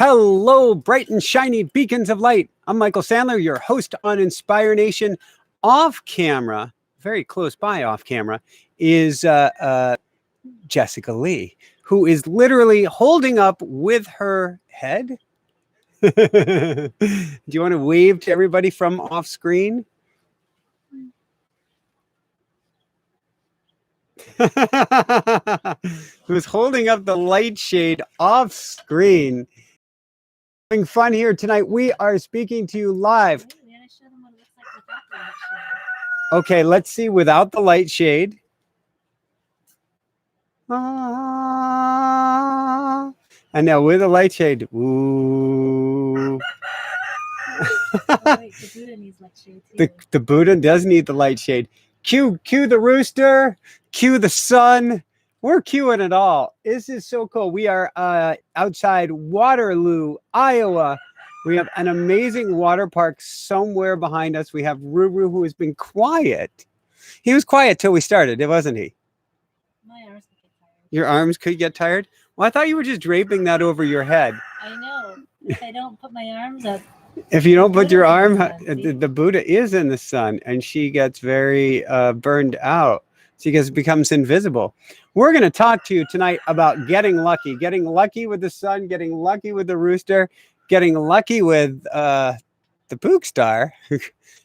Hello, bright and shiny beacons of light. I'm Michael Sandler, your host on Inspire Nation. Off camera, very close by off camera, is Jessica Lee, who is literally holding up with her head. Do you want to wave to everybody from off screen? Who's holding up the light shade off screen? Having fun here tonight. We are speaking to you live. Okay, let's see without the light shade. And now with the light shade. Ooh. Wait, the Buddha needs light shade too. The Buddha does need the light shade. Cue the rooster. Cue the sun. We're cueing it all. This is so cool. We are outside Waterloo, Iowa. We have an amazing water park somewhere behind us. We have Ruru, who has been quiet. He was quiet till we started, wasn't he? My arms could get tired. Your arms could get tired? Well, I thought you were just draping that over your head. I know. If I don't put my arms up. If you don't put your arm, the the Buddha is in the sun, and she gets very burned out. She becomes invisible. We're going to talk to you tonight about getting lucky with the sun, getting lucky with the rooster, getting lucky with the Pook Star,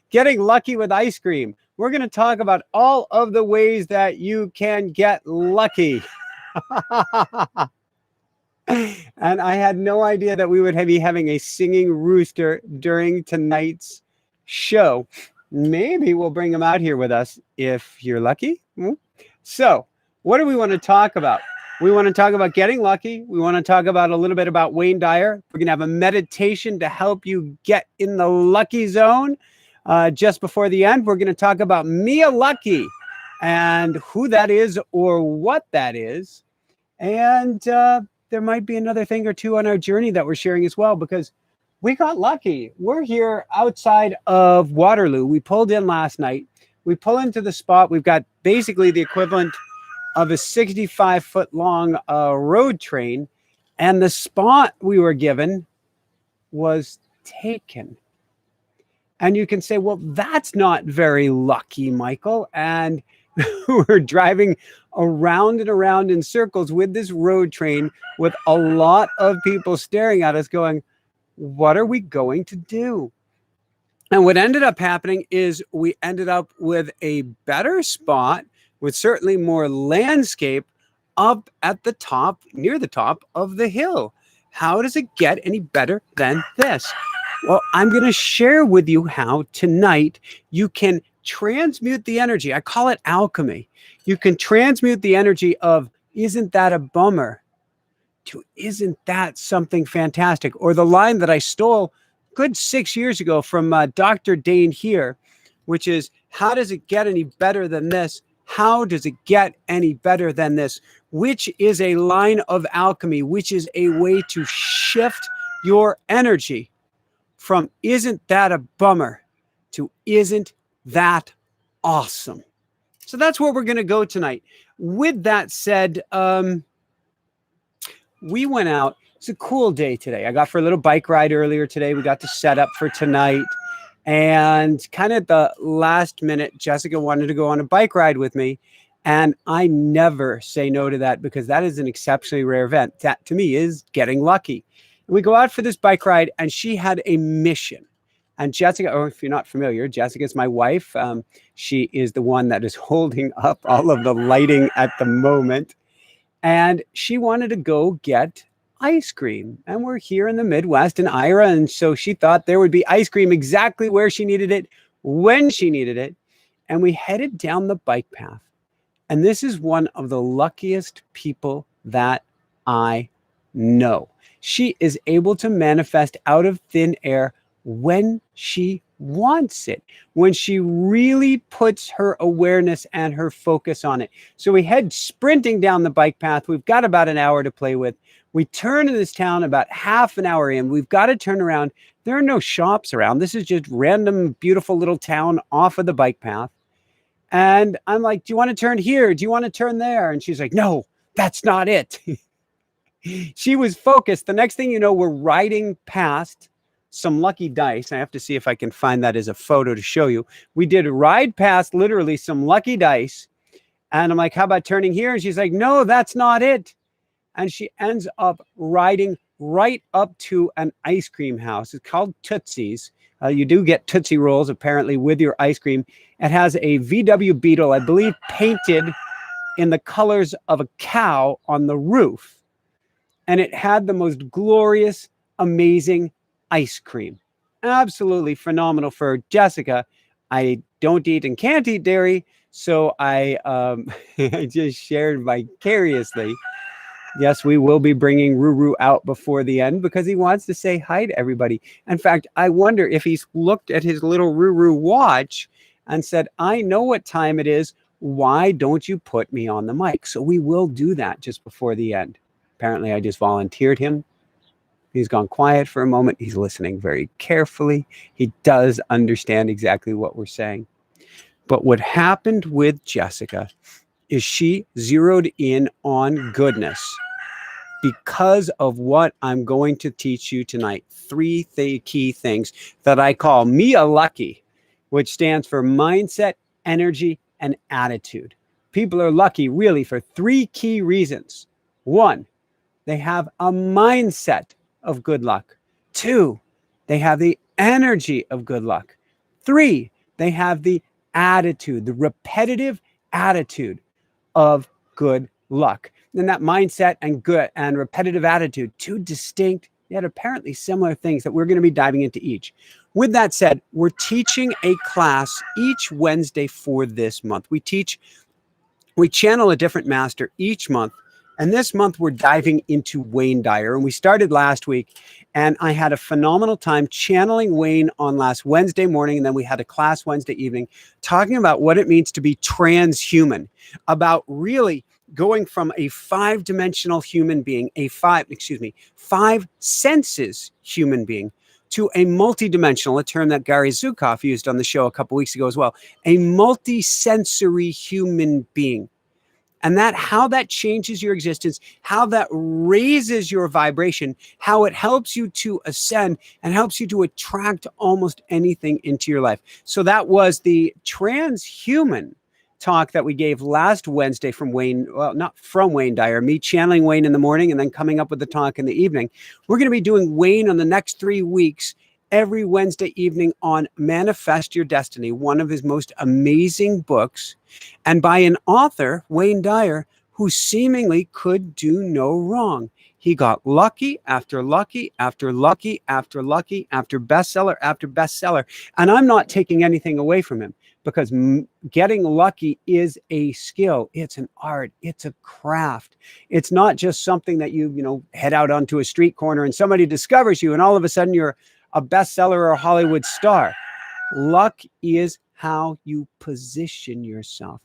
getting lucky with ice cream. We're going to talk about all of the ways that you can get lucky. And I had no idea that we would be having a singing rooster during tonight's show. Maybe we'll bring him out here with us if you're lucky. So what do we want to talk about? We want to talk about getting lucky. We want to talk about a little bit about Wayne Dyer. We're going to have a meditation to help you get in the lucky zone. Just before the end, we're going to talk about Mia Lucky and who that is or what that is. And there might be another thing or two on our journey that we're sharing as well, because we got lucky. We're here outside of Waterloo. We pulled in last night. We pull into the spot. We've got basically the equivalent of a 65-foot long road train. And the spot we were given was taken. And you can say, well, that's not very lucky, Michael. And we're driving around and around in circles with this road train with a lot of people staring at us going, what are we going to do? And what ended up happening is we ended up with a better spot with certainly more landscape up at the top, near the top of the hill. How does it get any better than this? Well, I'm going to share with you how tonight you can transmute the energy. I call it alchemy. You can transmute the energy of, isn't that a bummer, to, isn't that something fantastic? Or the line that I stole good 6 years ago from Dr. Dane here, which is, how does it get any better than this? How does it get any better than this? Which is a line of alchemy, which is a way to shift your energy from isn't that a bummer to isn't that awesome. So that's where we're going to go tonight. With that said, we went out. It's a cool day today. I got for a little bike ride earlier today. We got to set up for tonight. And kind of at the last minute, Jessica wanted to go on a bike ride with me. And I never say no to that, because that is an exceptionally rare event. That to me is getting lucky. And we go out for this bike ride, and she had a mission. And Jessica, or if you're not familiar, Jessica's my wife. She is the one that is holding up all of the lighting at the moment. And she wanted to go get ice cream. And we're here in the Midwest in Ira. And so she thought there would be ice cream exactly where she needed it, when she needed it. And we headed down the bike path. And this is one of the luckiest people that I know. She is able to manifest out of thin air when she wants it, when she really puts her awareness and her focus on it. So we head sprinting down the bike path. We've got about an hour to play with. We turn in this town about half an hour in. We've got to turn around. There are no shops around. This is just random, beautiful little town off of the bike path. And I'm like, do you want to turn here? Do you want to turn there? And she's like, no, that's not it. She was focused. The next thing you know, we're riding past some lucky dice. I have to see if I can find that as a photo to show you. We did ride past literally some lucky dice. And I'm like, how about turning here? And she's like, no, that's not it. And she ends up riding right up to an ice cream house. It's called Tootsie's. You do get Tootsie Rolls, apparently, with your ice cream. It has a VW Beetle, I believe, painted in the colors of a cow on the roof. And it had the most glorious, amazing ice cream. Absolutely phenomenal for Jessica. I don't eat and can't eat dairy, so I I just shared vicariously. Yes, we will be bringing Ruru out before the end because he wants to say hi to everybody. In fact, I wonder if he's looked at his little Ruru watch and said, I know what time it is. Why don't you put me on the mic? So we will do that just before the end. Apparently, I just volunteered him. He's gone quiet for a moment. He's listening very carefully. He does understand exactly what we're saying. But what happened with Jessica is she zeroed in on goodness because of what I'm going to teach you tonight. Three key things that I call Mia Lucky, which stands for mindset, energy, and attitude. People are lucky really for three key reasons. One, they have a mindset of good luck. Two, they have the energy of good luck. Three, they have the attitude, the repetitive attitude of good luck. And that mindset and good and repetitive attitude, two distinct yet apparently similar things that we're going to be diving into each. With that said, we're teaching a class each Wednesday for this month. We channel a different master each month. And this month we're diving into Wayne Dyer. And we started last week, and I had a phenomenal time channeling Wayne on last Wednesday morning. And then we had a class Wednesday evening talking about what it means to be transhuman, about really going from a five-dimensional human being, five senses human being, to a multidimensional, a term that Gary Zukav used on the show a couple weeks ago as well, a multisensory human being. And how that changes your existence, how that raises your vibration, how it helps you to ascend and helps you to attract almost anything into your life. So that was the transhuman talk that we gave last Wednesday from Wayne, well, not from Wayne Dyer, me channeling Wayne in the morning and then coming up with the talk in the evening. We're going to be doing Wayne on the next 3 weeks, every Wednesday evening on Manifest Your Destiny, one of his most amazing books, and by an author, Wayne Dyer, who seemingly could do no wrong. He got lucky after lucky after lucky after lucky after bestseller after bestseller. And I'm not taking anything away from him, because getting lucky is a skill. It's an art. It's a craft. It's not just something that you head out onto a street corner and somebody discovers you and all of a sudden you're a bestseller or a Hollywood star. Luck is how you position yourself.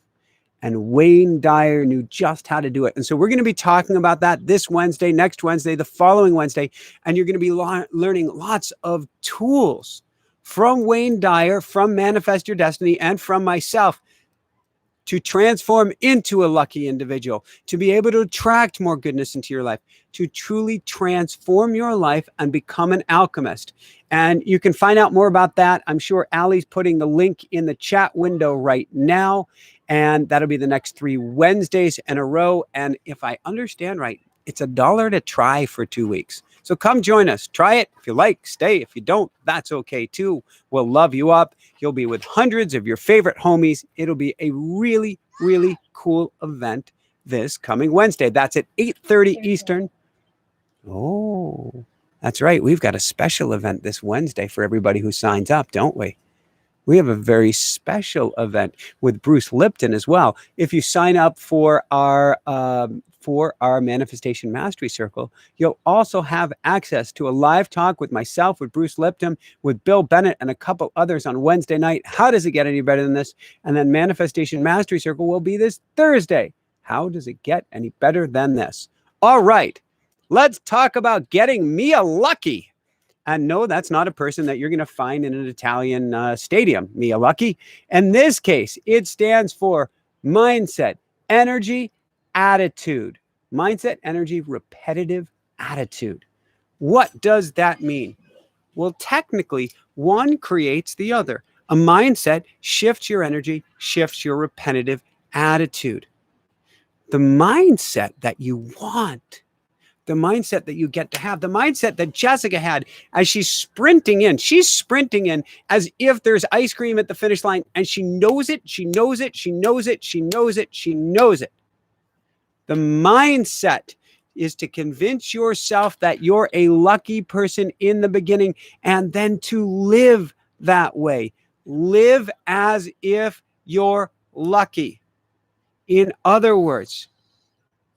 And Wayne Dyer knew just how to do it. And so we're going to be talking about that this Wednesday, next Wednesday, the following Wednesday. And you're going to be learning lots of tools from Wayne Dyer, from Manifest Your Destiny, and from myself to transform into a lucky individual, to be able to attract more goodness into your life, to truly transform your life and become an alchemist. And you can find out more about that. I'm sure Allie's putting the link in the chat window right now. And that'll be the next 3 Wednesdays in a row. And if I understand right, it's $1 to try for 2 weeks. So come join us. Try it. If you like, stay. If you don't, that's okay too. We'll love you up. You'll be with hundreds of your favorite homies. It'll be a really, really cool event this coming Wednesday. That's at 8:30 Eastern. Oh, that's right. We've got a special event this Wednesday for everybody who signs up, don't we? We have a very special event with Bruce Lipton as well. If you sign up for our Manifestation Mastery Circle, you'll also have access to a live talk with myself, with Bruce Lipton, with Bill Bennett, and a couple others on Wednesday night. How does it get any better than this? And then Manifestation Mastery Circle will be this Thursday. How does it get any better than this? All right, let's talk about getting Mia lucky. And no, that's not a person that you're going to find in an Italian stadium, Mia Lucky. In this case, it stands for mindset, energy, attitude. Mindset, energy, repetitive attitude. What does that mean? Well, technically, one creates the other. A mindset shifts your energy, shifts your repetitive attitude. The mindset that you want, the mindset that you get to have, the mindset that Jessica had as she's sprinting in as if there's ice cream at the finish line, and she knows it, she knows it, she knows it, she knows it, she knows it. The mindset is to convince yourself that you're a lucky person in the beginning, and then to live that way. Live as if you're lucky. In other words,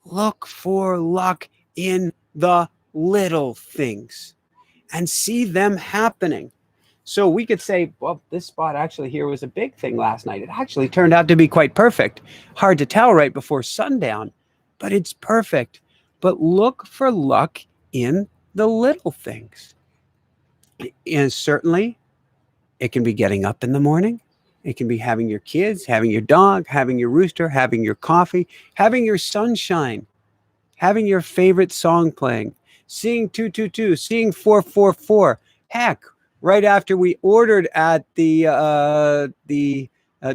look for luck in the little things and see them happening. So we could say, well, this spot actually here was a big thing last night. It actually turned out to be quite perfect. Hard to tell right before sundown, but it's perfect. But look for luck in the little things. And certainly it can be getting up in the morning. It can be having your kids, having your dog, having your rooster, having your coffee, having your sunshine, having your favorite song playing, seeing 222, seeing 444. Heck, right after we ordered at the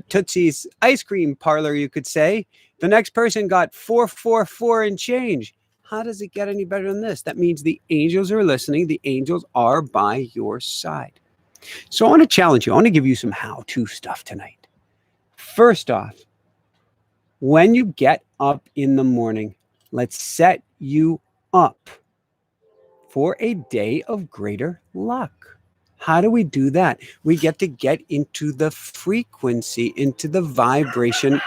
Tootsie's ice cream parlor, you could say, the next person got 444 and change. How does it get any better than this? That means the angels are listening. The angels are by your side. So I want to challenge you. I want to give you some how-to stuff tonight. First off, when you get up in the morning, let's set you up for a day of greater luck. How do we do that? We get into the frequency, into the vibration,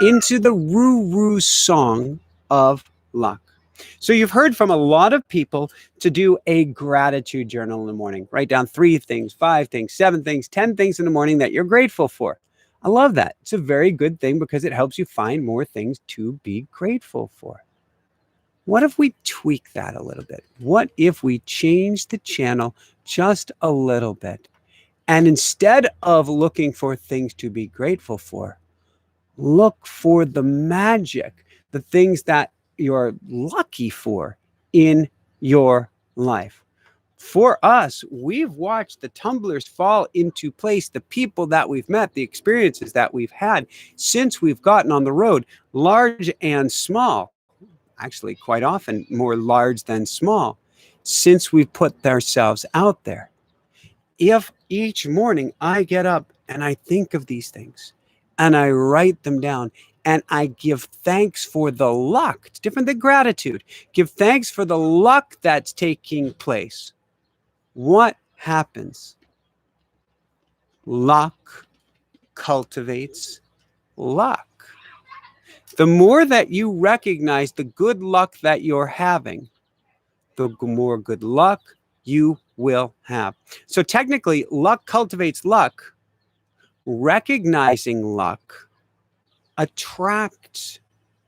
into the roo-roo song of luck. So you've heard from a lot of people to do a gratitude journal in the morning. Write down 3 things, 5 things, 7 things, 10 things in the morning that you're grateful for. I love that. It's a very good thing because it helps you find more things to be grateful for. What if we tweak that a little bit? What if we change the channel just a little bit? And instead of looking for things to be grateful for, look for the magic, the things that you're lucky for in your life. For us, we've watched the tumblers fall into place, the people that we've met, the experiences that we've had since we've gotten on the road, large and small, actually quite often more large than small, since we've put ourselves out there. If each morning I get up and I think of these things and I write them down, and I give thanks for the luck. It's different than gratitude. Give thanks for the luck that's taking place. What happens? Luck cultivates luck. The more that you recognize the good luck that you're having, the more good luck you will have. So technically, luck cultivates luck. Recognizing luck attracts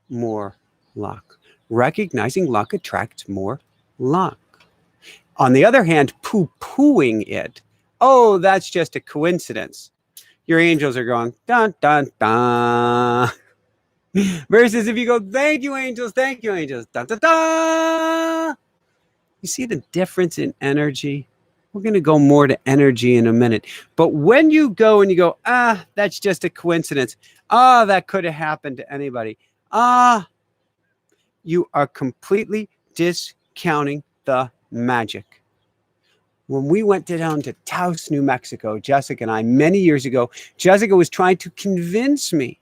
more luck. Recognizing luck attracts more luck. On the other hand, poo-pooing it, oh, that's just a coincidence. Your angels are going, dun, dun, dun. Versus if you go, thank you, angels, dun, dun, dun. You see the difference in energy? We're going to go more to energy in a minute. But when you go and you go, that's just a coincidence. That could have happened to anybody. You are completely discounting the magic. When we went down to Tues, New Mexico, Jessica and I, many years ago, Jessica was trying to convince me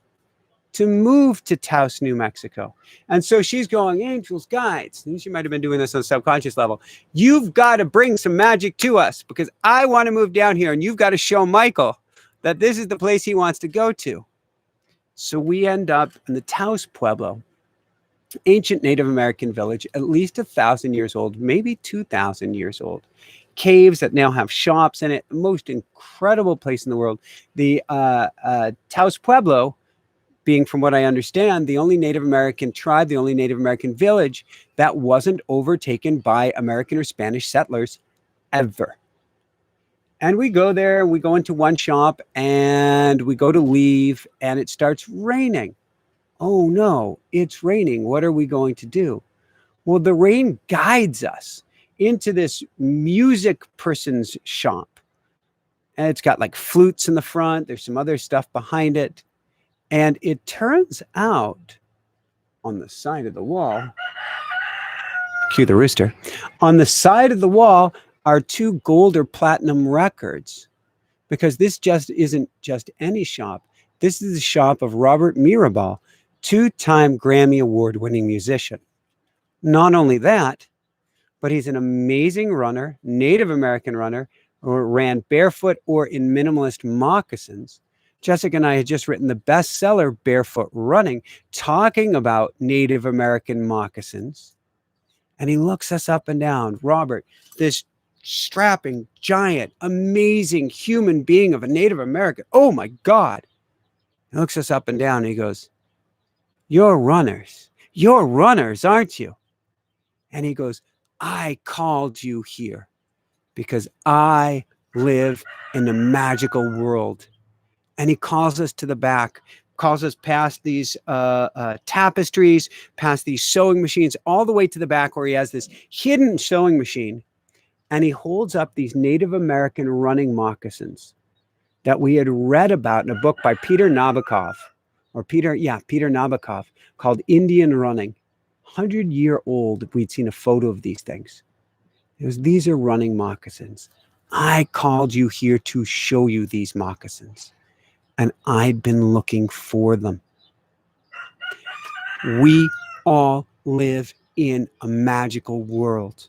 to move to Tues, New Mexico. And so she's going, angels, guides. And she might have been doing this on a subconscious level. You've got to bring some magic to us because I want to move down here. And you've got to show Michael that this is the place he wants to go to. So we end up in the Tues Pueblo, ancient Native American village, at least 1,000 years old, maybe 2,000 years old. Caves that now have shops in it. Most incredible place in the world. The Tues Pueblo, being, from what I understand, the only Native American tribe, the only Native American village that wasn't overtaken by American or Spanish settlers ever. And we go there, we go into one shop, and we go to leave, and it starts raining. Oh no, it's raining. What are we going to do? Well, the rain guides us into this music person's shop. And it's got like flutes in the front. There's some other stuff behind it. And it turns out on the side of the wall, cue the rooster, on the side of the wall are 2 gold or platinum records, because this just isn't just any shop. This is the shop of Robert Mirabal, 2-time Grammy Award-winning musician. Not only that, but he's an amazing runner, Native American runner, who ran barefoot or in minimalist moccasins. Jessica and I had just written the bestseller, Barefoot Running, talking about Native American moccasins. And he looks us up and down. Robert, this strapping, giant, amazing human being of a Native American. Oh my God. He looks us up and down and he goes, You're runners, aren't you? And he goes, I called you here because I live in a magical world. And he calls us to the back, calls us past these tapestries, past these sewing machines, all the way to the back where he has this hidden sewing machine. And he holds up these Native American running moccasins that we had read about in a book by Peter Nabokov, called Indian Running. 100-year-old, we'd seen a photo of these things. It was, these are running moccasins. I called you here to show you these moccasins. And I'd been looking for them. We all live in a magical world.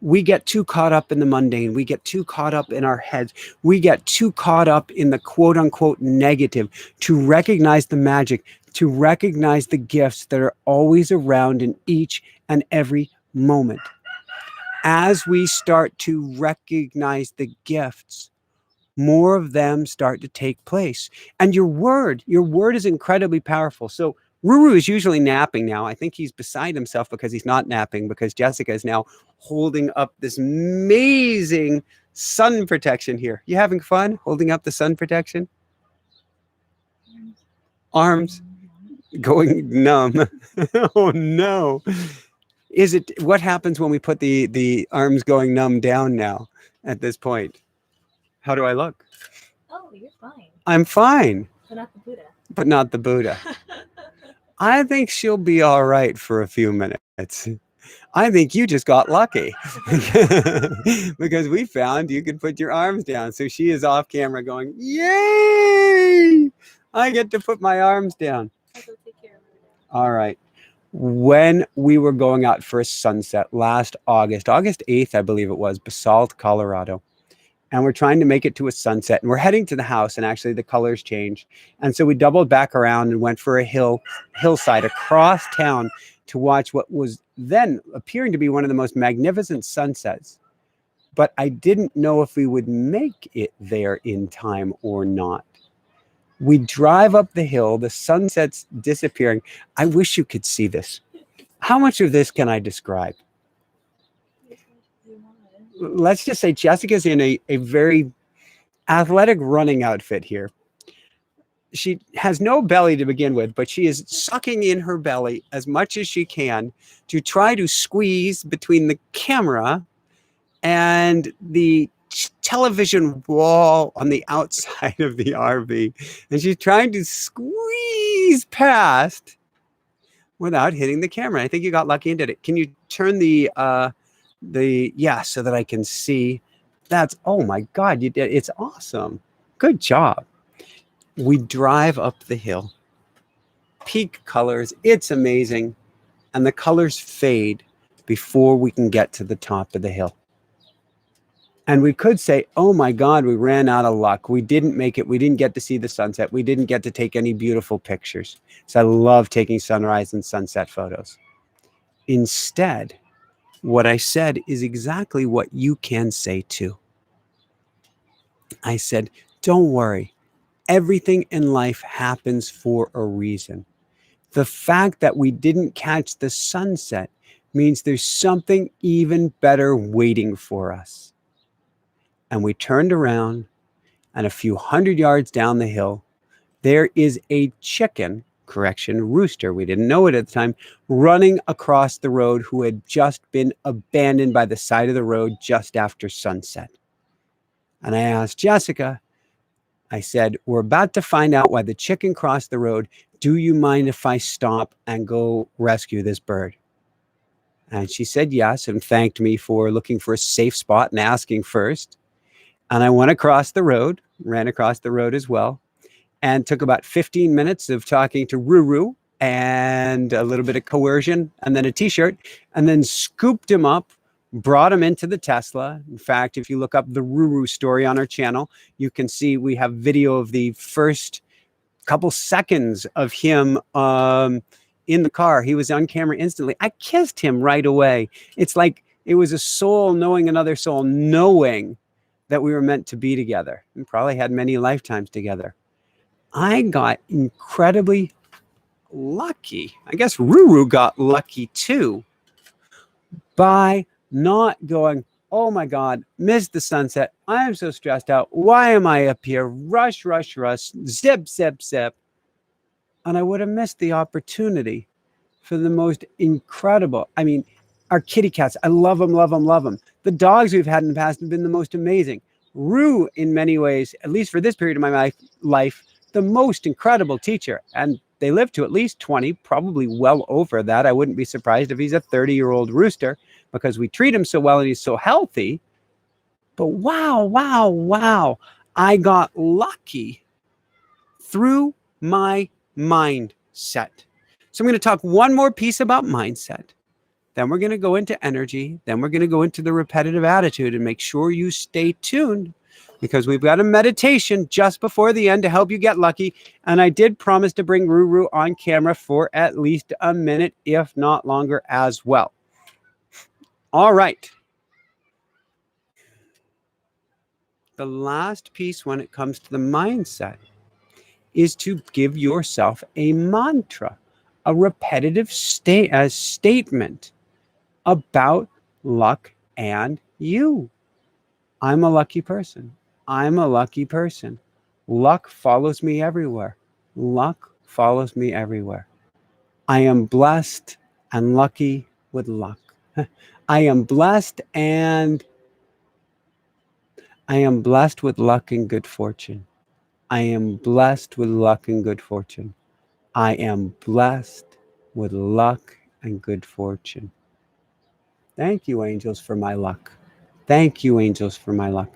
We get too caught up in the mundane. We get too caught up in our heads. We get too caught up in the quote unquote negative to recognize the magic, to recognize the gifts that are always around in each and every moment. As we start to recognize the gifts, more of them start to take place. And your word is incredibly powerful. So Ruru is usually napping now. I think he's beside himself because he's not napping, because Jessica is now holding up this amazing sun protection here. You having fun holding up the sun protection? Arms going numb. Oh no. What happens when we put the arms going numb down now at this point? How do I look? Oh, you're fine. I'm fine. But not the Buddha. But not the Buddha. I think she'll be all right for a few minutes. I think you just got lucky because we found you could put your arms down. So she is off camera going, yay! I get to put my arms down. I'll go take care of her. All right. When we were going out for a sunset last August 8th, I believe it was, Basalt, Colorado. And we're trying to make it to a sunset, and we're heading to the house, and actually the colors changed. And so we doubled back around and went for a hillside across town to watch what was then appearing to be one of the most magnificent sunsets. But I didn't know if we would make it there in time or not. We drive up the hill, the sunset's disappearing. I wish you could see this. How much of this can I describe? Let's just say Jessica's in a very athletic running outfit here. She has no belly to begin with, but she is sucking in her belly as much as she can to try to squeeze between the camera and the television wall on the outside of the RV. And she's trying to squeeze past without hitting the camera. I think you got lucky and did it. Can you turn so that I can see? That's, oh my God, you did. It's awesome. Good job. We drive up the hill, peak colors. It's amazing. And the colors fade before we can get to the top of the hill. And we could say, oh my God, we ran out of luck. We didn't make it. We didn't get to see the sunset. We didn't get to take any beautiful pictures. So I love taking sunrise and sunset photos. Instead, what I said is exactly what you can say too. I said, don't worry. Everything in life happens for a reason. The fact that we didn't catch the sunset means there's something even better waiting for us. And we turned around, and a few hundred yards down the hill, there is a chicken correction, rooster, we didn't know it at the time, running across the road who had just been abandoned by the side of the road just after sunset. And I asked Jessica, I said, we're about to find out why the chicken crossed the road. Do you mind if I stop and go rescue this bird? And she said yes, and thanked me for looking for a safe spot and asking first. And I went across the road, ran across the road as well, and took about 15 minutes of talking to Ruru and a little bit of coercion and then a t-shirt, and then scooped him up, brought him into the Tesla. In fact, if you look up the Ruru story on our channel, you can see we have video of the first couple seconds of him in the car. He was on camera instantly. I kissed him right away. It's like it was a soul knowing another soul, knowing that we were meant to be together and probably had many lifetimes together. I got incredibly lucky. I guess Ruru got lucky too by not going, oh my God, missed the sunset. I am so stressed out. Why am I up here? Rush, rush, rush, zip, zip, zip. And I would have missed the opportunity for the most incredible. I mean, our kitty cats, I love them, love them, love them. The dogs we've had in the past have been the most amazing. Rue, in many ways, at least for this period of my life, the most incredible teacher. And they live to at least 20, probably well over that. I wouldn't be surprised if he's a 30-year-old rooster because we treat him so well and he's so healthy. But wow, wow, wow. I got lucky through my mindset. So I'm going to talk one more piece about mindset. Then we're going to go into energy. Then we're going to go into the repetitive attitude, and make sure you stay tuned because we've got a meditation just before the end to help you get lucky. And I did promise to bring Ruru on camera for at least a minute, if not longer as well. All right. The last piece when it comes to the mindset is to give yourself a mantra, a repetitive statement about luck and you. I'm a lucky person. I'm a lucky person. Luck follows me everywhere. Luck follows me everywhere. I am blessed and lucky with luck. I am blessed with luck and good fortune. I am blessed with luck and good fortune. I am blessed with luck and good fortune. Thank you, angels, for my luck. Thank you, angels, for my luck.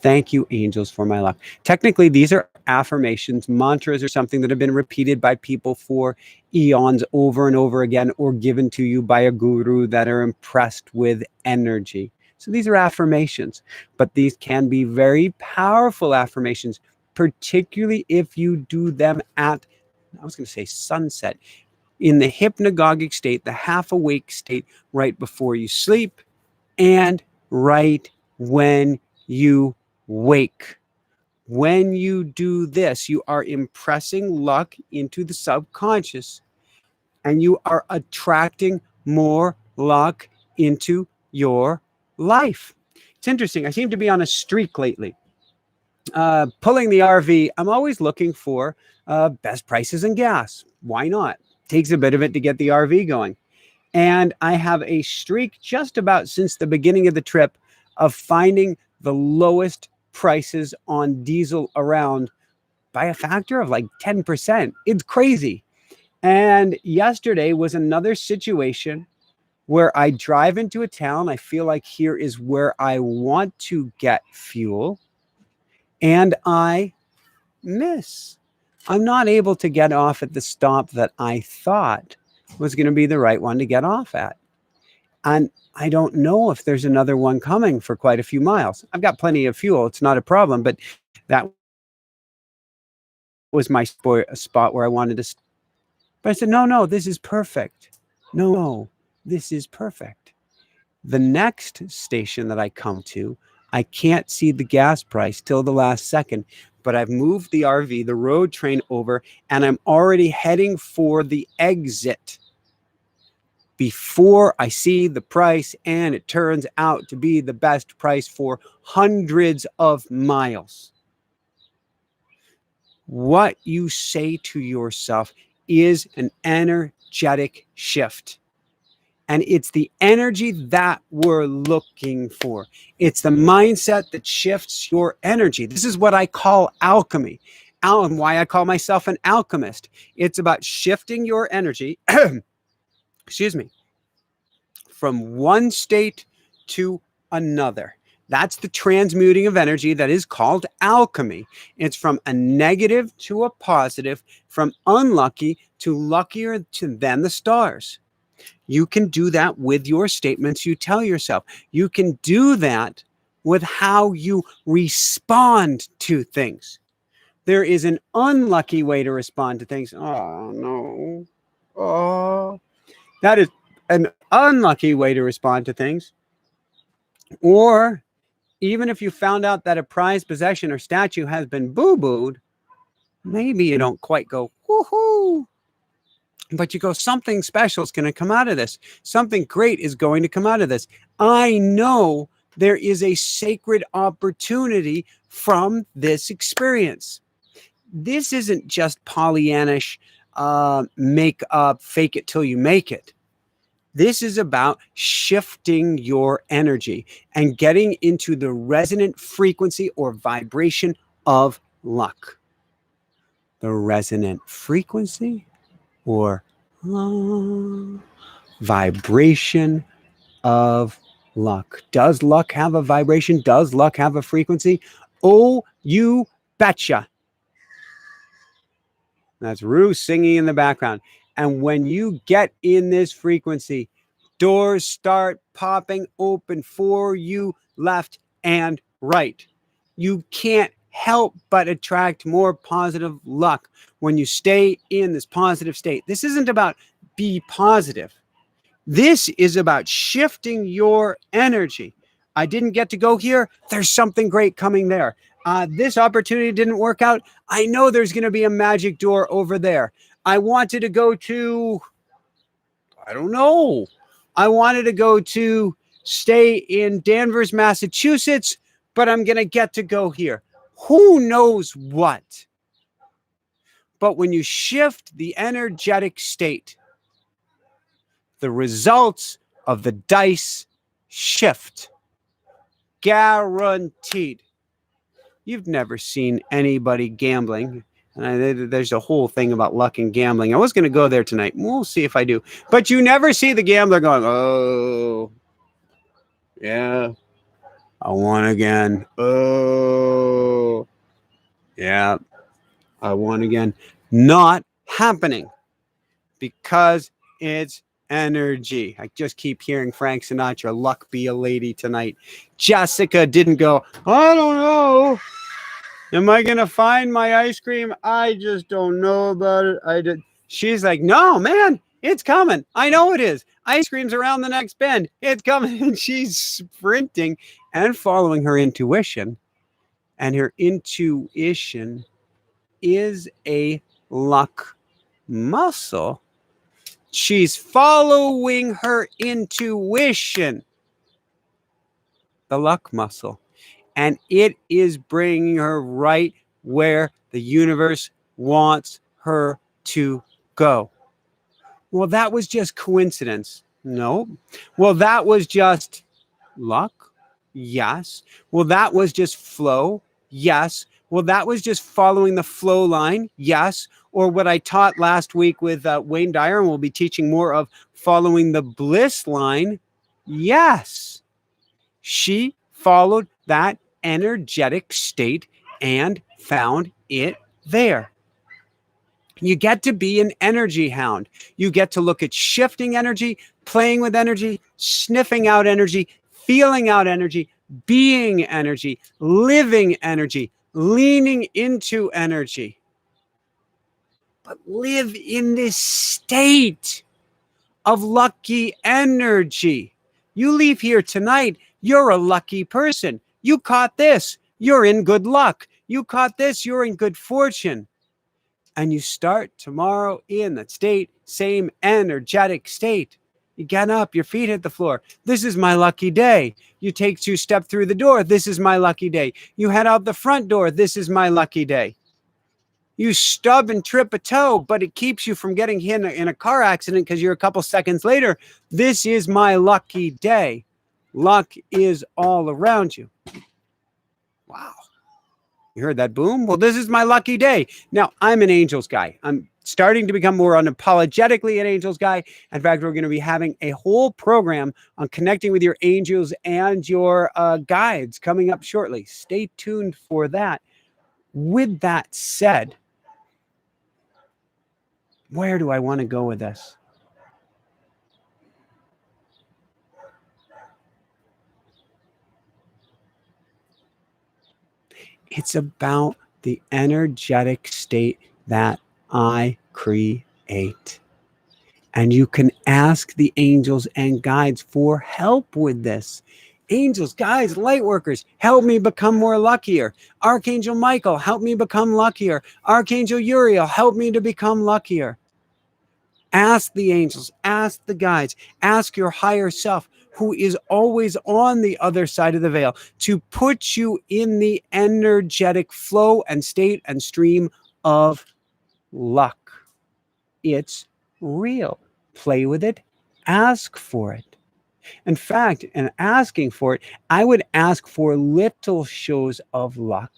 Thank you, angels, for my luck. Technically, these are affirmations. Mantras are something that have been repeated by people for eons over and over again, or given to you by a guru that are impressed with energy. So these are affirmations, but these can be very powerful affirmations, particularly if you do them at, I was going to say sunset, in the hypnagogic state, the half awake state, right before you sleep and right when you wake. When you do this, you are impressing luck into the subconscious and you are attracting more luck into your life. It's interesting. I seem to be on a streak lately. Pulling the RV, I'm always looking for best prices in gas. Why not? Takes a bit of it to get the RV going. And I have a streak just about since the beginning of the trip of finding the lowest prices on diesel around by a factor of like 10%. It's crazy. And yesterday was another situation where I drive into a town. I feel like here is where I want to get fuel. And I miss. I'm not able to get off at the stop that I thought was going to be the right one to get off at. And I don't know if there's another one coming for quite a few miles. I've got plenty of fuel. It's not a problem. But that was my spot where I wanted to. But I said, no, this is perfect. No, this is perfect. The next station that I come to, I can't see the gas price till the last second, but I've moved the RV, the road train over, and I'm already heading for the exit before I see the price, and it turns out to be the best price for hundreds of miles. What you say to yourself is an energetic shift. And it's the energy that we're looking for. It's the mindset that shifts your energy. This is what I call alchemy. And why I call myself an alchemist. It's about shifting your energy, excuse me, from one state to another. That's the transmuting of energy that is called alchemy. It's from a negative to a positive, from unlucky to luckier than the stars. You can do that with your statements you tell yourself. You can do that with how you respond to things. There is an unlucky way to respond to things. Oh, no. Oh, that is an unlucky way to respond to things. Or even if you found out that a prized possession or statue has been boo-booed, maybe you don't quite go, woohoo. But you go, something special is going to come out of this. Something great is going to come out of this. I know there is a sacred opportunity from this experience. This isn't just Pollyannish, make up, fake it till you make it. This is about shifting your energy and getting into the resonant frequency or vibration of luck. The resonant frequency or vibration of luck. Does luck have a vibration? Does luck have a frequency? Oh, you betcha. That's Rue singing in the background. And when you get in this frequency, doors start popping open for you left and right. You can't help but attract more positive luck when you stay in this positive state. This isn't about be positive. This is about shifting your energy. I didn't get to go here. There's something great coming there. This opportunity didn't work out. I know there's going to be a magic door over there. I wanted to go to, I don't know. I wanted to go to stay in Danvers, Massachusetts, but I'm going to get to go here. Who knows what? But when you shift the energetic state, the results of the dice shift. Guaranteed. You've never seen anybody gambling. There's a whole thing about luck and gambling. I was going to go there tonight. We'll see if I do. But you never see the gambler going, oh, yeah, I won again. Oh, yeah, I won again. Not happening because it's energy. I just keep hearing Frank Sinatra, luck be a lady tonight. Jessica didn't go, I don't know. Am I going to find my ice cream? I just don't know about it. She's like, no, man, it's coming. I know it is. Ice cream's around the next bend. It's coming. And she's sprinting and following her intuition. And her intuition is a luck muscle. She's following her intuition, the luck muscle. And it is bringing her right where the universe wants her to go. Well, that was just coincidence. No. Well, that was just luck. Yes. Well, that was just flow. Yes. Well, that was just following the flow line. Yes. Or what I taught last week with Wayne Dyer, and we'll be teaching more of following the bliss line. Yes. She followed that energetic state and found it there. You get to be an energy hound. You get to look at shifting energy, playing with energy, sniffing out energy, feeling out energy, being energy, living energy, leaning into energy. But live in this state of lucky energy. You leave here tonight, you're a lucky person. You caught this, you're in good luck. You caught this, you're in good fortune. And you start tomorrow in that state, same energetic state. You get up, your feet hit the floor. This is my lucky day. You take 2 steps through the door. This is my lucky day. You head out the front door. This is my lucky day. You stub and trip a toe, but it keeps you from getting hit in a car accident because you're a couple seconds later. This is my lucky day. Luck is all around you. Wow. You heard that boom? Well, this is my lucky day. Now, I'm an angels guy. I'm starting to become more unapologetically an angels guy. In fact, we're going to be having a whole program on connecting with your angels and your guides coming up shortly. Stay tuned for that. With that said, where do I want to go with this? It's about the energetic state that I create. And you can ask the angels and guides for help with this. Angels, guides, light workers, help me become more luckier. Archangel Michael, help me become luckier. Archangel Uriel, help me to become luckier. Ask the angels, ask the guides, ask your higher self, who is always on the other side of the veil, to put you in the energetic flow and state and stream of luck. It's real. Play with it. Ask for it. In fact, in asking for it, I would ask for little shows of luck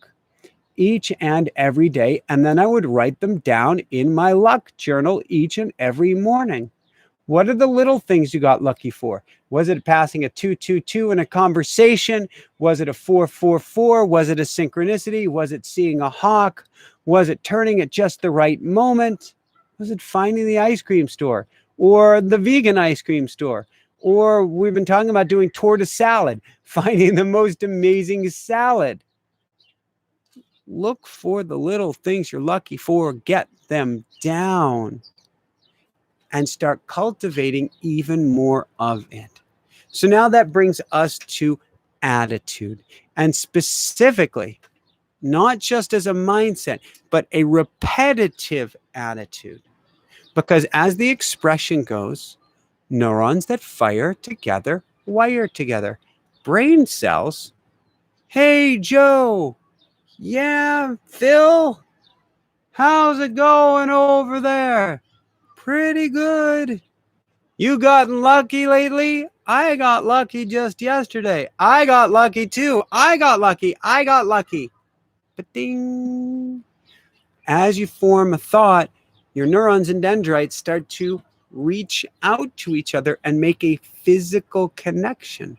each and every day, and then I would write them down in my luck journal each and every morning. What are the little things you got lucky for? Was it passing a 222 in a conversation? Was it a 444? Was it a synchronicity? Was it seeing a hawk? Was it turning at just the right moment? Was it finding the ice cream store or the vegan ice cream store? Or we've been talking about doing tortoise salad, finding the most amazing salad. Look for the little things you're lucky for, get them down, and start cultivating even more of it. So now that brings us to attitude, and specifically, not just as a mindset, but a repetitive attitude. Because as the expression goes, neurons that fire together wire together. Brain cells, hey, Joe, yeah, Phil, how's it going over there? Pretty good. You gotten lucky lately? I got lucky just yesterday. I got lucky too. I got lucky. But ding. As you form a thought, your neurons and dendrites start to reach out to each other and make a physical connection.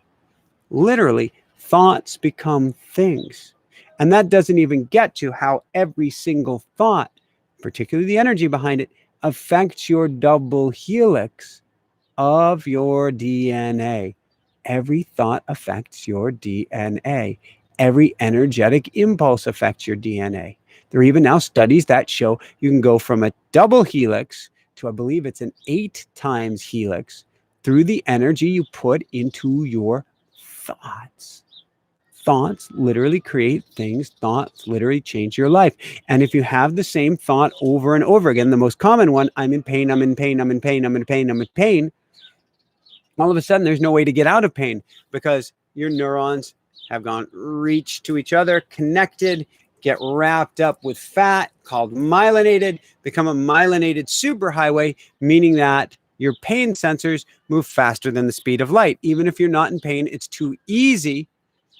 Literally, thoughts become things. And that doesn't even get to how every single thought, particularly the energy behind it, affects your double helix of your DNA. Every thought affects your DNA. Every energetic impulse affects your DNA. There are even now studies that show you can go from a double helix to, I believe it's an 8 times helix, through the energy you put into your thoughts. Thoughts literally create things. Thoughts literally change your life. And if you have the same thought over and over again, the most common one, I'm in pain, I'm in pain, I'm in pain, I'm in pain, I'm in pain, all of a sudden there's no way to get out of pain because your neurons have gone reach to each other, connected, get wrapped up with fat called myelinated, become a myelinated superhighway, meaning that your pain sensors move faster than the speed of light. Even if you're not in pain, it's too easy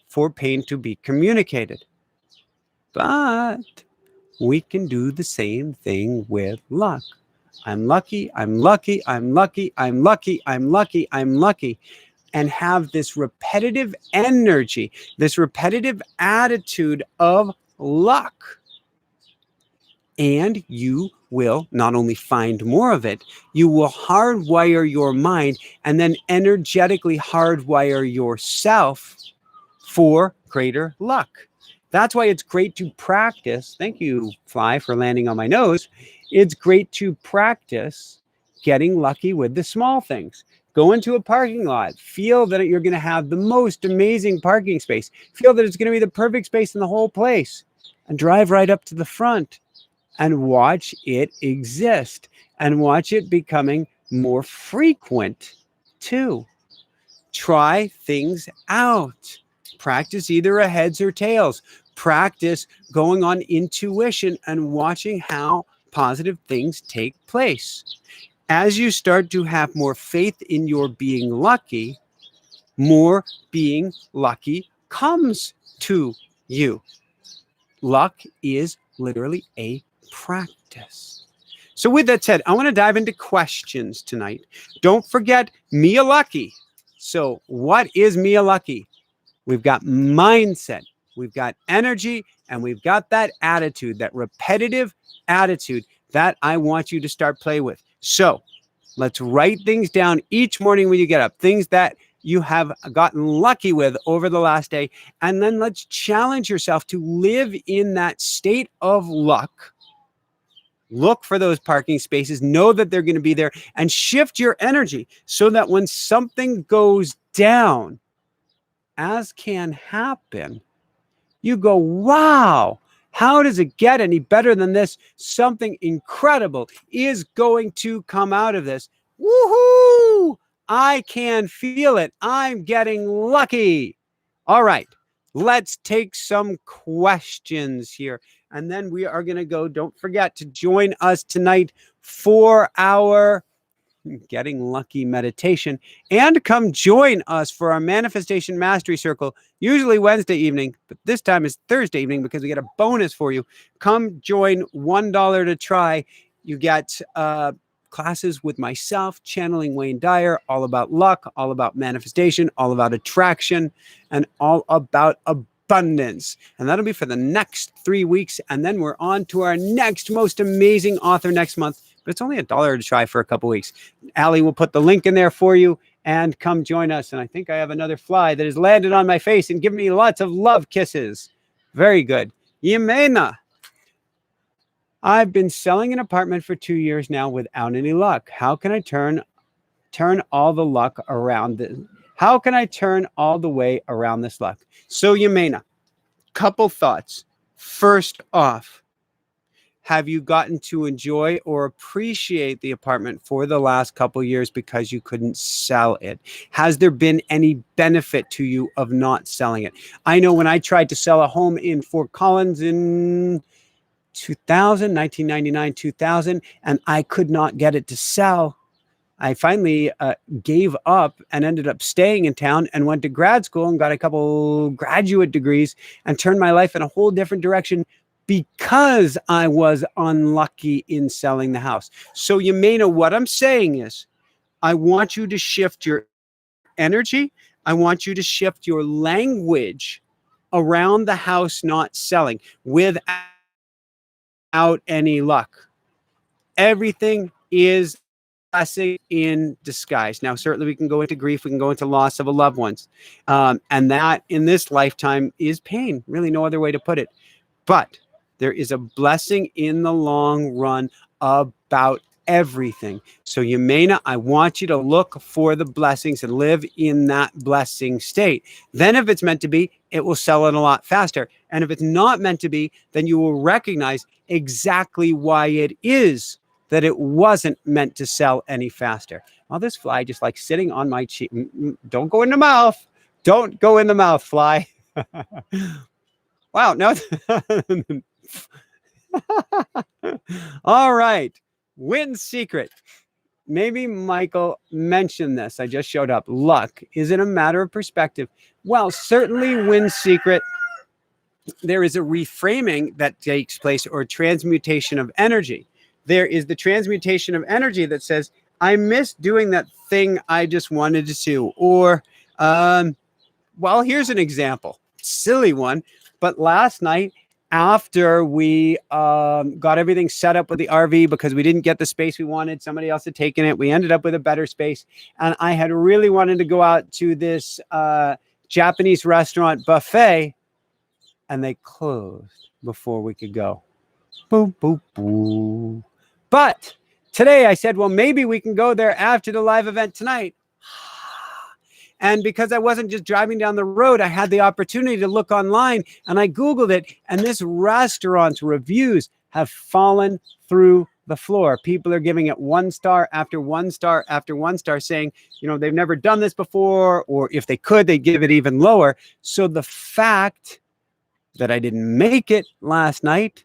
for pain to be communicated. But we can do the same thing with luck. I'm lucky, I'm lucky, I'm lucky, I'm lucky, I'm lucky, I'm lucky. And have this repetitive energy, this repetitive attitude of luck. And you will not only find more of it, you will hardwire your mind and then energetically hardwire yourself for greater luck. That's why it's great to practice. Thank you, Fly, for landing on my nose. It's great to practice getting lucky with the small things. Go into a parking lot. Feel that you're going to have the most amazing parking space. Feel that it's going to be the perfect space in the whole place. And drive right up to the front and watch it exist. And watch it becoming more frequent too. Try things out. Practice either a heads or tails. practice going on intuition and watching how positive things take place. As you start to have more faith in your being lucky, more being lucky comes to you. Luck is literally a practice. So with that said, I want to dive into questions tonight. Don't forget Mia Lucky. So what is Mia Lucky? We've got mindset, we've got energy, and we've got that attitude, that repetitive attitude that I want you to start play with. So let's write things down each morning when you get up, things that you have gotten lucky with over the last day. And then let's challenge yourself to live in that state of luck. Look for those parking spaces, know that they're going to be there, and shift your energy so that when something goes down, as can happen, you go, wow, how does it get any better than this? Something incredible is going to come out of this. Woohoo! I can feel it. I'm getting lucky. All right, let's take some questions here. And then we are going to go. Don't forget to join us tonight for our Getting Lucky meditation, and come join us for our Manifestation Mastery Circle, usually Wednesday evening, but this time is Thursday evening because we get a bonus for you. Come join, $1 to try. You get classes with myself, channeling Wayne Dyer, all about luck, all about manifestation, all about attraction, and all about abundance. And that'll be for the next 3 weeks. And then we're on to our next most amazing author next month. But it's only $1 to try for a couple weeks. Allie will put the link in there for you and come join us. And I think I have another fly that has landed on my face and given me lots of love kisses. Very good. Yemena. I've been selling an apartment for 2 years now without any luck. How can I turn all the luck around? How can I turn all the way around this luck? So Yemena, couple thoughts. First off, have you gotten to enjoy or appreciate the apartment for the last couple years because you couldn't sell it? Has there been any benefit to you of not selling it? I know when I tried to sell a home in Fort Collins in 1999, 2000, and I could not get it to sell, I finally gave up and ended up staying in town and went to grad school and got a couple graduate degrees and turned my life in a whole different direction because I was unlucky in selling the house. So Yemena, what I'm saying is, I want you to shift your energy. I want you to shift your language around the house not selling without any luck. Everything is blessing in disguise. Now, certainly we can go into grief. We can go into loss of a loved ones. And that in this lifetime is pain. Really no other way to put it. But there is a blessing in the long run about everything. So Yemena, I want you to look for the blessings and live in that blessing state. Then if it's meant to be, it will sell it a lot faster. And if it's not meant to be, then you will recognize exactly why it is that it wasn't meant to sell any faster. Well, this fly just like sitting on my cheek. Don't go in the mouth. Don't go in the mouth, fly. Wow, no. All right. Win secret. Maybe Michael mentioned this. I just showed up. Luck. Is it a matter of perspective? Well, certainly win secret. There is a reframing that takes place or transmutation of energy. There is the transmutation of energy that says, I miss doing that thing I just wanted to do. Or, well, here's an example. Silly one. But last night, after we got everything set up with the RV because we didn't get the space we wanted, somebody else had taken it. We ended up with a better space. And I had really wanted to go out to this Japanese restaurant buffet, and they closed before we could go. Boop, boop, boop. But today I said, well, maybe we can go there after the live event tonight. And because I wasn't just driving down the road, I had the opportunity to look online, and I Googled it, and this restaurant's reviews have fallen through the floor. People are giving it 1 star after 1 star after 1 star, saying, you know, they've never done this before, or if they could, they'd give it even lower. So the fact that I didn't make it last night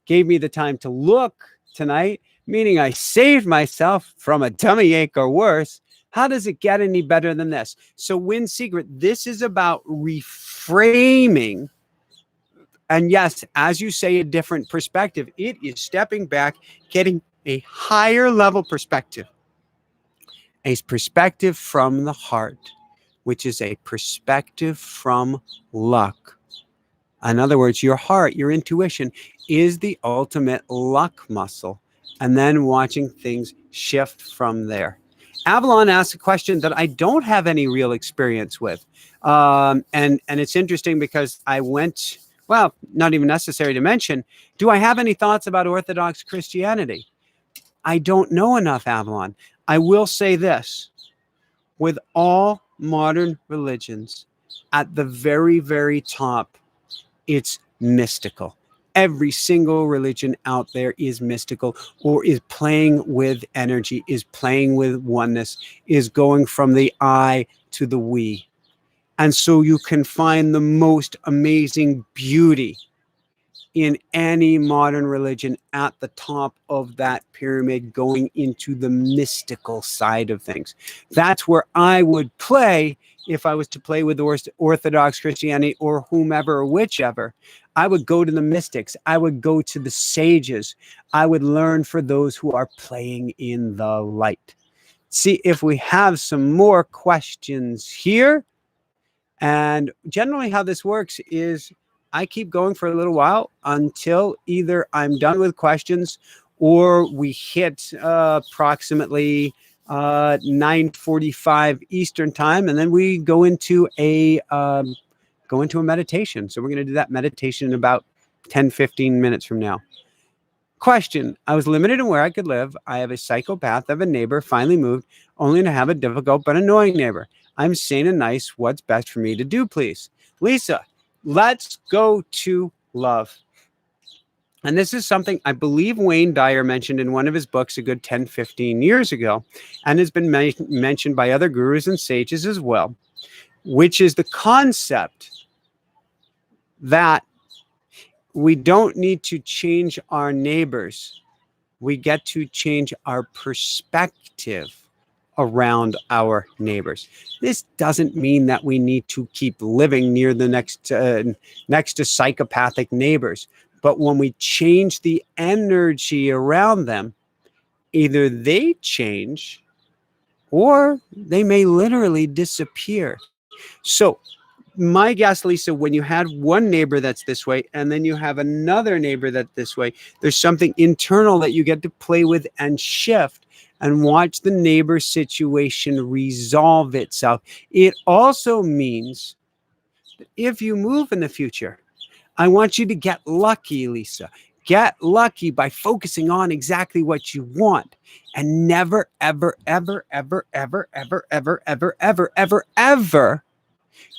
gave me the time to look tonight, meaning I saved myself from a tummy ache or worse. How does it get any better than this? So Win Secret, this is about reframing. And yes, as you say, a different perspective. It is stepping back, getting a higher level perspective, a perspective from the heart, which is a perspective from luck. In other words, your heart, your intuition is the ultimate luck muscle, and then watching things shift from there. Avalon asked a question that I don't have any real experience with. And it's interesting because I went, well, not even necessary to mention, do I have any thoughts about Orthodox Christianity? I don't know enough, Avalon. I will say this. With all modern religions, at the very, very top, it's mystical. Every single religion out there is mystical, or is playing with energy, is playing with oneness, is going from the I to the we. And so you can find the most amazing beauty in any modern religion at the top of that pyramid, going into the mystical side of things. That's where I would play if I was to play with Orthodox Christianity or whomever or whichever. I would go to the mystics. I would go to the sages. I would learn for those who are playing in the light. See if we have some more questions here. And generally how this works is I keep going for a little while until either I'm done with questions or we hit approximately 9:45 Eastern time, and then we go into a meditation. So we're going to do that meditation in about 10-15 minutes from now. Question: I was limited in where I could live. I have a psychopath of a neighbor, finally moved, only to have a difficult but annoying neighbor. I'm sane and nice. What's best for me to do, please? Lisa, let's go to love. And this is something I believe Wayne Dyer mentioned in one of his books a good 10-15 years ago, and has been mentioned by other gurus and sages as well, which is the concept that we don't need to change our neighbors. We get to change our perspective around our neighbors. This doesn't mean that we need to keep living near the next to psychopathic neighbors. But when we change the energy around them, either they change or they may literally disappear. So my guess, Lisa, when you had one neighbor that's this way, and then you have another neighbor that's this way, there's something internal that you get to play with and shift and watch the neighbor situation resolve itself. It also means that if you move in the future, I want you to get lucky, Lisa. Get lucky by focusing on exactly what you want, and never, ever, ever, ever, ever, ever, ever, ever, ever, ever, ever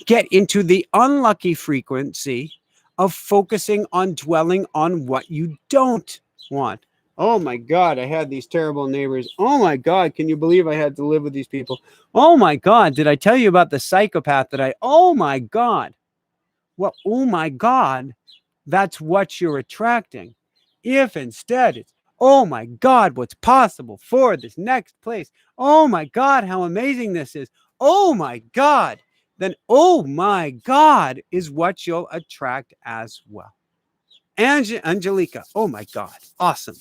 get into the unlucky frequency of focusing on dwelling on what you don't want. Oh my God, I had these terrible neighbors. Oh my God, can you believe I had to live with these people? Oh my God, did I tell you about the psychopath oh my God. Well, oh my God, that's what you're attracting. If instead it's, oh my God, what's possible for this next place? Oh my God, how amazing this is. Oh my God. Then, oh my God, is what you'll attract as well. Angelica, oh my God, awesome.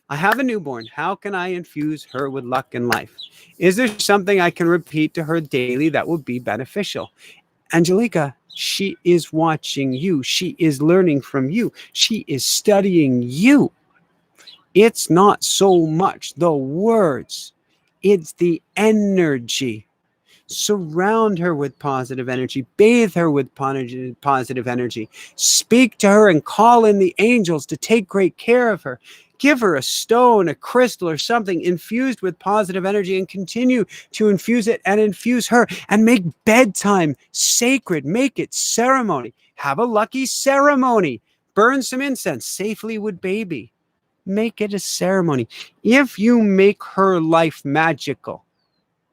I have a newborn. How can I infuse her with luck and life? Is there something I can repeat to her daily that will be beneficial? Angelica, she is watching you. She is learning from you. She is studying you. It's not so much the words, it's the energy. Surround her with positive energy. Bathe her with positive energy. Speak to her and call in the angels to take great care of her. Give her a stone, a crystal, or something infused with positive energy, and continue to infuse it and infuse her, and make bedtime sacred. Make it ceremony. Have a lucky ceremony. Burn some incense safely with baby. Make it a ceremony. If you make her life magical,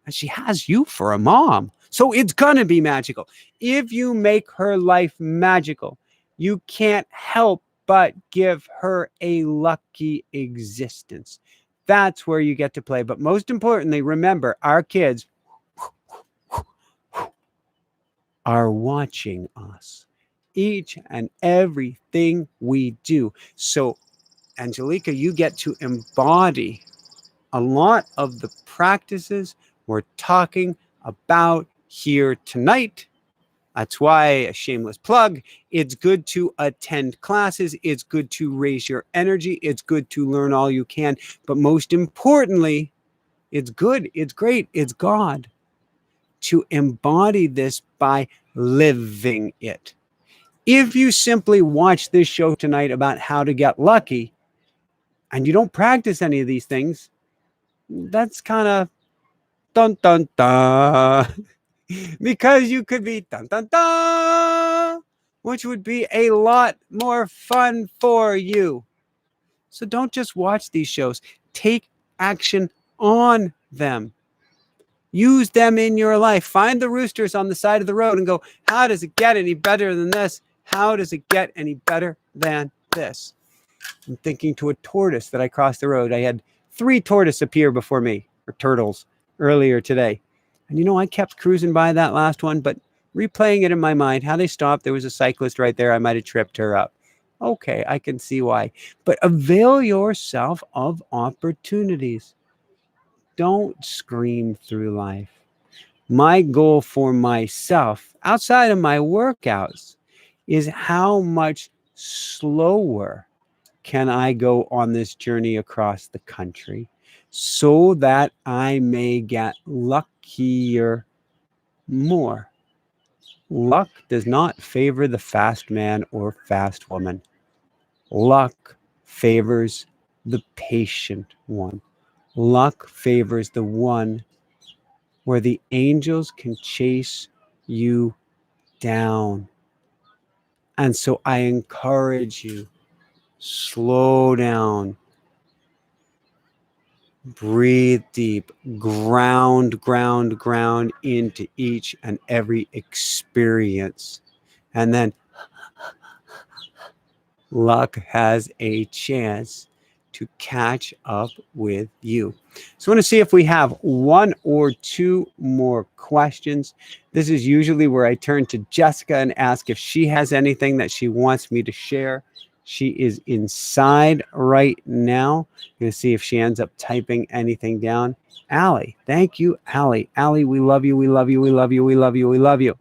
and she has you for a mom, so it's going to be magical. If you make her life magical, You can't help but give her a lucky existence. That's where you get to play. But most importantly, remember, our kids are watching us, each and everything we do. So, Angelica, you get to embody a lot of the practices we're talking about here tonight. That's why, a shameless plug, it's good to attend classes. It's good to raise your energy. It's good to learn all you can. But most importantly, it's good, it's great, it's God to embody this by living it. If you simply watch this show tonight about how to get lucky and you don't practice any of these things, that's kind of dun dun dun. Because you could be dun dun dun, which would be a lot more fun for you. So don't just watch these shows. Take action on them. Use them in your life. Find the roosters on the side of the road and go, how does it get any better than this? How does it get any better than this? I'm thinking to a tortoise that I crossed the road. I had 3 tortoises appear before me, or turtles, earlier today. And I kept cruising by that last one, but replaying it in my mind, how they stopped, there was a cyclist right there. I might have tripped her up. Okay, I can see why. But avail yourself of opportunities. Don't scream through life. My goal for myself, outside of my workouts, is how much slower can I go on this journey across the country so that I may get luckier more. Luck does not favor the fast man or fast woman. Luck favors the patient one. Luck favors the one where the angels can chase you down. And so I encourage you, slow down, breathe deep, ground into each and every experience. And then luck has a chance to catch up with you. So I want to see if we have 1 or 2 more questions. This is usually where I turn to Jessica and ask if she has anything that she wants me to share. She is inside right now. I'm going to see if she ends up typing anything down. Allie, thank you, Allie. Allie, we love you, we love you, we love you, we love you, we love you.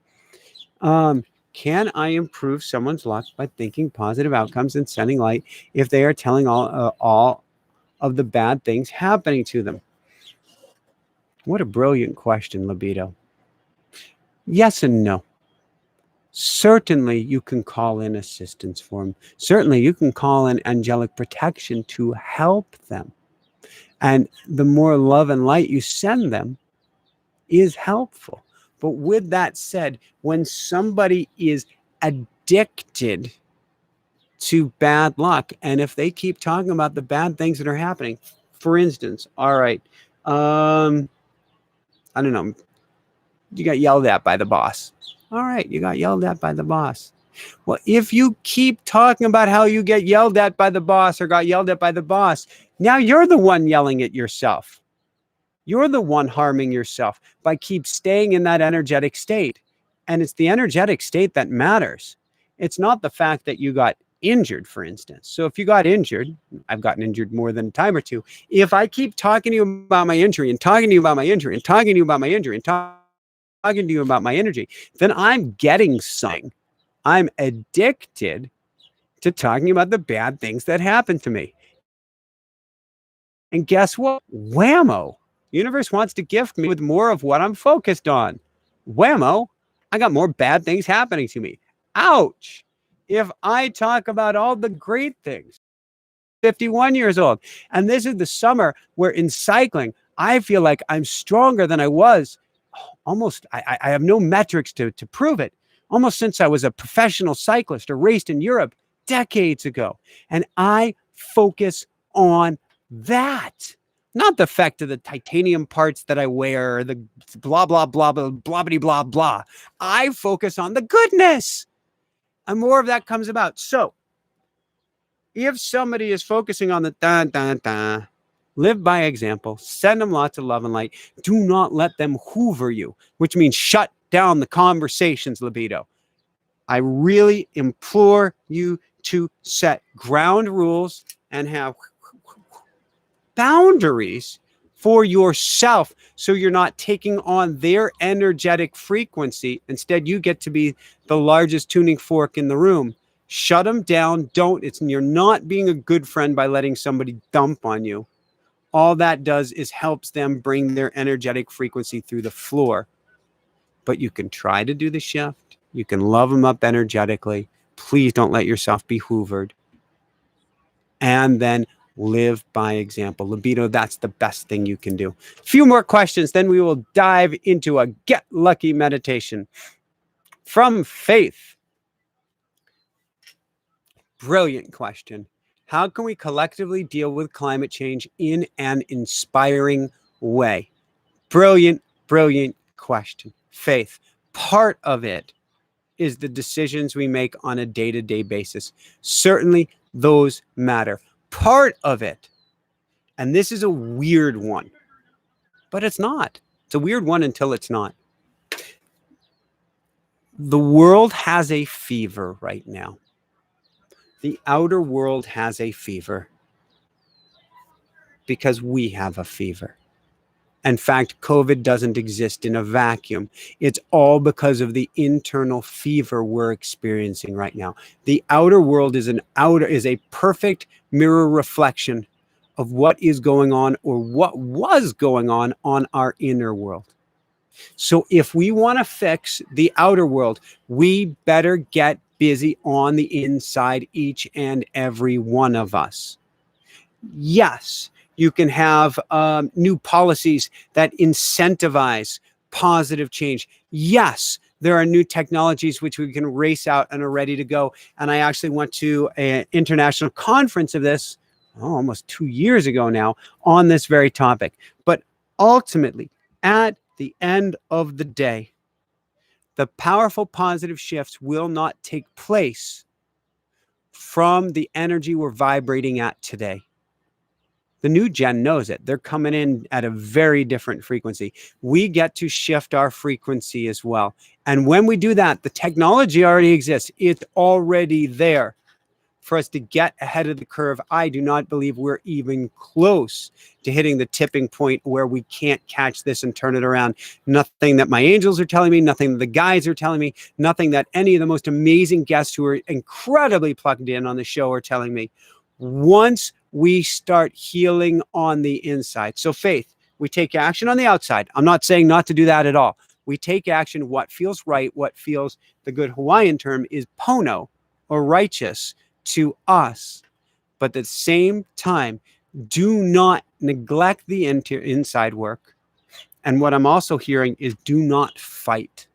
Can I improve someone's luck by thinking positive outcomes and sending light if they are telling all of the bad things happening to them? What a brilliant question, Libido. Yes and no. Certainly, you can call in assistance for them. Certainly, you can call in angelic protection to help them. And the more love and light you send them is helpful. But with that said, when somebody is addicted to bad luck, and if they keep talking about the bad things that are happening, for instance, all right, I don't know, you got yelled at by the boss. All right, you got yelled at by the boss. Well, if you keep talking about how you get yelled at by the boss or got yelled at by the boss, now you're the one yelling at yourself. You're the one harming yourself by keep staying in that energetic state. And it's the energetic state that matters. It's not the fact that you got injured, for instance. So if you got injured, I've gotten injured more than a time or two. If I keep talking to you about my injury and talking to you about my injury and talking to you about my injury and talking to you about my energy, then I'm getting something. I'm addicted to talking about the bad things that happen to me. And guess what? Whammo. The universe wants to gift me with more of what I'm focused on. Whammo. I got more bad things happening to me. Ouch. If I talk about all the great things, 51 years old, and this is the summer where in cycling, I feel like I'm stronger than I was. Almost, I have no metrics to prove it. Almost since I was a professional cyclist or raced in Europe decades ago. And I focus on that, not the fact of the titanium parts that I wear or the blah, blah, blah, blah, blah, blah, blah, blah. I focus on the goodness. and more of that comes about. So if somebody is focusing on the da, da, da, live by example, send them lots of love and light. Do not let them hoover you, which means shut down the conversations, libido. I really implore you to set ground rules and have boundaries for yourself so you're not taking on their energetic frequency. Instead, you get to be the largest tuning fork in the room. Shut them down. You're not being a good friend by letting somebody dump on you. All that does is helps them bring their energetic frequency through the floor. But you can try to do the shift. You can love them up energetically. Please don't let yourself be hoovered. And then live by example. Libido, that's the best thing you can do. A few more questions, then we will dive into a Get Lucky meditation. From Faith. Brilliant question. How can we collectively deal with climate change in an inspiring way? Brilliant, brilliant question. Faith. Part of it is the decisions we make on a day-to-day basis. Certainly, those matter. Part of it, and this is a weird one, but it's not. It's a weird one until it's not. The world has a fever right now. The outer world has a fever because we have a fever. In fact, COVID doesn't exist in a vacuum. It's all because of the internal fever we're experiencing right now. The outer world is a perfect mirror reflection of what is going on or what was going on our inner world. So if we want to fix the outer world, we better get busy on the inside, each and every one of us. Yes, you can have new policies that incentivize positive change. Yes, there are new technologies which we can race out and are ready to go. And I actually went to an international conference of this almost 2 years ago now on this very topic. But ultimately, at the end of the day, the powerful positive shifts will not take place from the energy we're vibrating at today. The new gen knows it. They're coming in at a very different frequency. We get to shift our frequency as well. And when we do that, the technology already exists. It's already there for us to get ahead of the curve. I do not believe we're even close to hitting the tipping point where we can't catch this and turn it around. Nothing that my angels are telling me, nothing that the guys are telling me, nothing that any of the most amazing guests who are incredibly plugged in on the show are telling me. Once we start healing on the inside. So Faith, we take action on the outside. I'm not saying not to do that at all. We take action. What feels right, what feels, the good Hawaiian term is pono, or righteous to us. But at the same time, do not neglect the inside work. And what I'm also hearing is do not fight.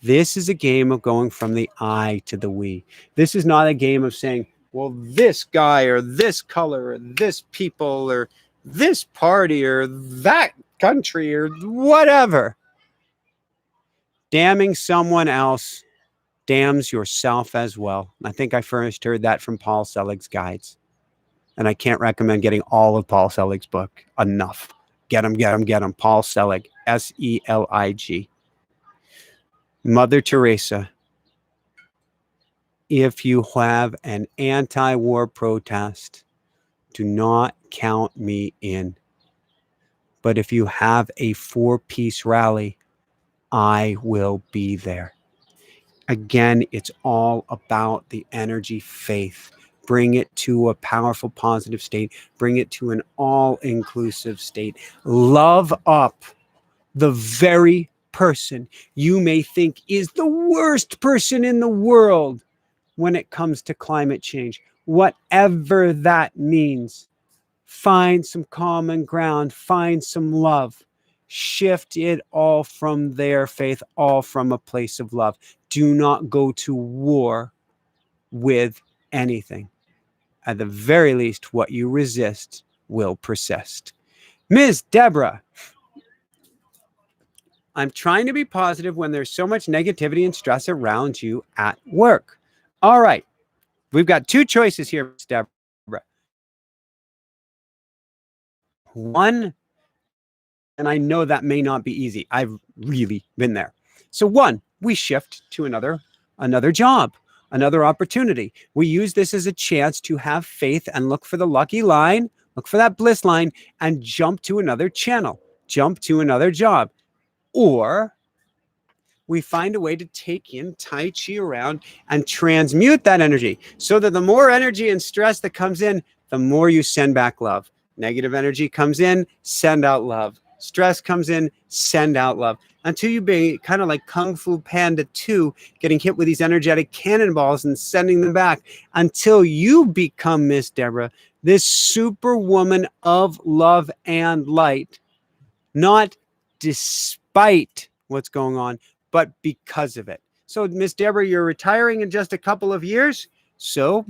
This is a game of going from the I to the we. This is not a game of saying, well, this guy or this color or this people or this party or that country or whatever. Damning someone else damns yourself as well. I think I first heard that from Paul Selig's guides. And I can't recommend getting all of Paul Selig's book enough. Get him. Paul Selig, Selig. Mother Teresa. If you have an anti-war protest, do not count me in. But if you have a 4-piece rally, I will be there. Again, it's all about the energy faith. Bring it to a powerful, positive state. Bring it to an all-inclusive state. Love up the very person you may think is the worst person in the world when it comes to climate change, whatever that means. Find some common ground, find some love, shift it all from their faith, all from a place of love. Do not go to war with anything. At the very least, what you resist will persist. Ms. Deborah, I'm trying to be positive when there's so much negativity and stress around you at work. All right. We've got two choices here, Miss Deborah. One, and I know that may not be easy. I've really been there. So one, we shift to another job, another opportunity. We use this as a chance to have faith and look for the lucky line, look for that bliss line, and jump to another channel, jump to another job. Or we find a way to take in Tai Chi around and transmute that energy so that the more energy and stress that comes in, the more you send back love. Negative energy comes in, send out love. Stress comes in, send out love. Until you be kind of like Kung Fu Panda 2, getting hit with these energetic cannonballs and sending them back until you become, Miss Deborah, this superwoman of love and light, not despite what's going on, but because of it. So, Miss Deborah, you're retiring in just a couple of years. So,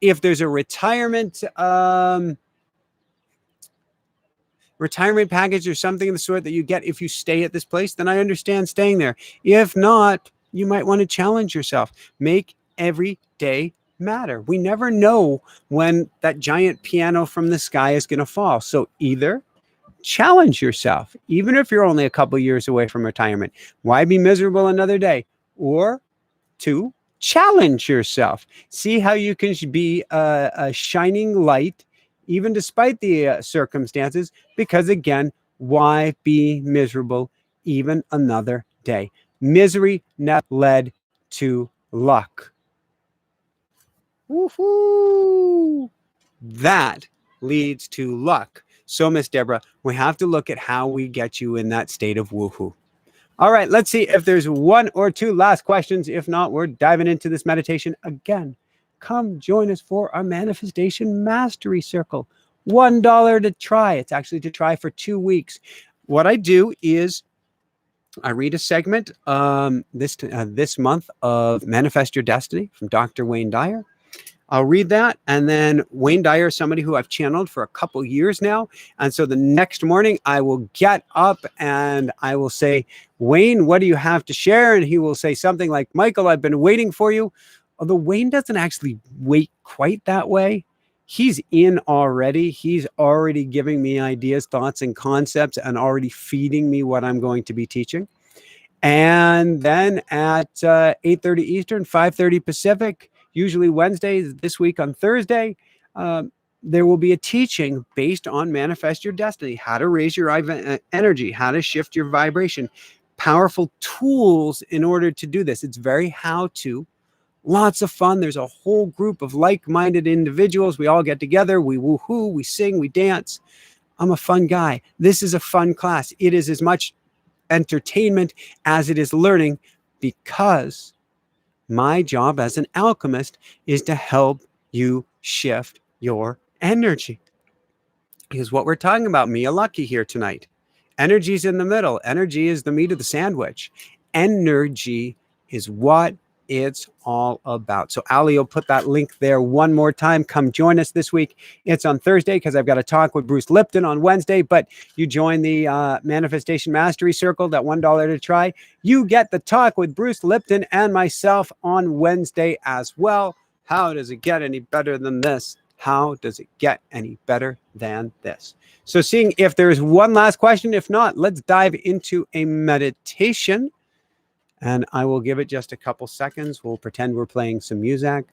if there's a retirement package or something of the sort that you get if you stay at this place, then I understand staying there. If not, you might want to challenge yourself. Make every day matter. We never know when that giant piano from the sky is going to fall. So either challenge yourself, even if you're only a couple years away from retirement. Why be miserable another day? Or two, challenge yourself. See how you can be a shining light, even despite the circumstances, because again, why be miserable even another day? Misery never led to luck. Woohoo! That leads to luck. So, Miss Deborah, we have to look at how we get you in that state of woohoo. All right, let's see if there's one or two last questions. If not, we're diving into this meditation again. Come join us for our Manifestation Mastery Circle. $1 to try. It's actually to try for 2 weeks. What I do is I read a segment this month of Manifest Your Destiny from Dr. Wayne Dyer. I'll read that. And then Wayne Dyer is somebody who I've channeled for a couple years now. And so the next morning I will get up and I will say, Wayne, what do you have to share? And he will say something like, Michael, I've been waiting for you. Although Wayne doesn't actually wait quite that way. He's in already. He's already giving me ideas, thoughts, and concepts and already feeding me what I'm going to be teaching. And then at 8:30 Eastern, 5:30 Pacific, usually Wednesdays, this week on Thursday, there will be a teaching based on Manifest Your Destiny, how to raise your energy, how to shift your vibration, powerful tools in order to do this. It's very how-to, lots of fun. There's a whole group of like-minded individuals. We all get together, we woohoo, we sing, we dance. I'm a fun guy. This is a fun class. It is as much entertainment as it is learning, because my job as an alchemist is to help you shift your energy. Because what we're talking about, Mia Lucky here tonight, energy's in the middle. Energy is the meat of the sandwich. Energy is what it's all about. So Ali will put that link there one more time. Come join us this week. It's on Thursday because I've got a talk with Bruce Lipton on Wednesday, but you join the Manifestation Mastery Circle, that $1 to try. You get the talk with Bruce Lipton and myself on Wednesday as well. How does it get any better than this? How does it get any better than this? So seeing if there's one last question. If not, let's dive into a meditation. And I will give it just a couple seconds. We'll pretend we're playing some music.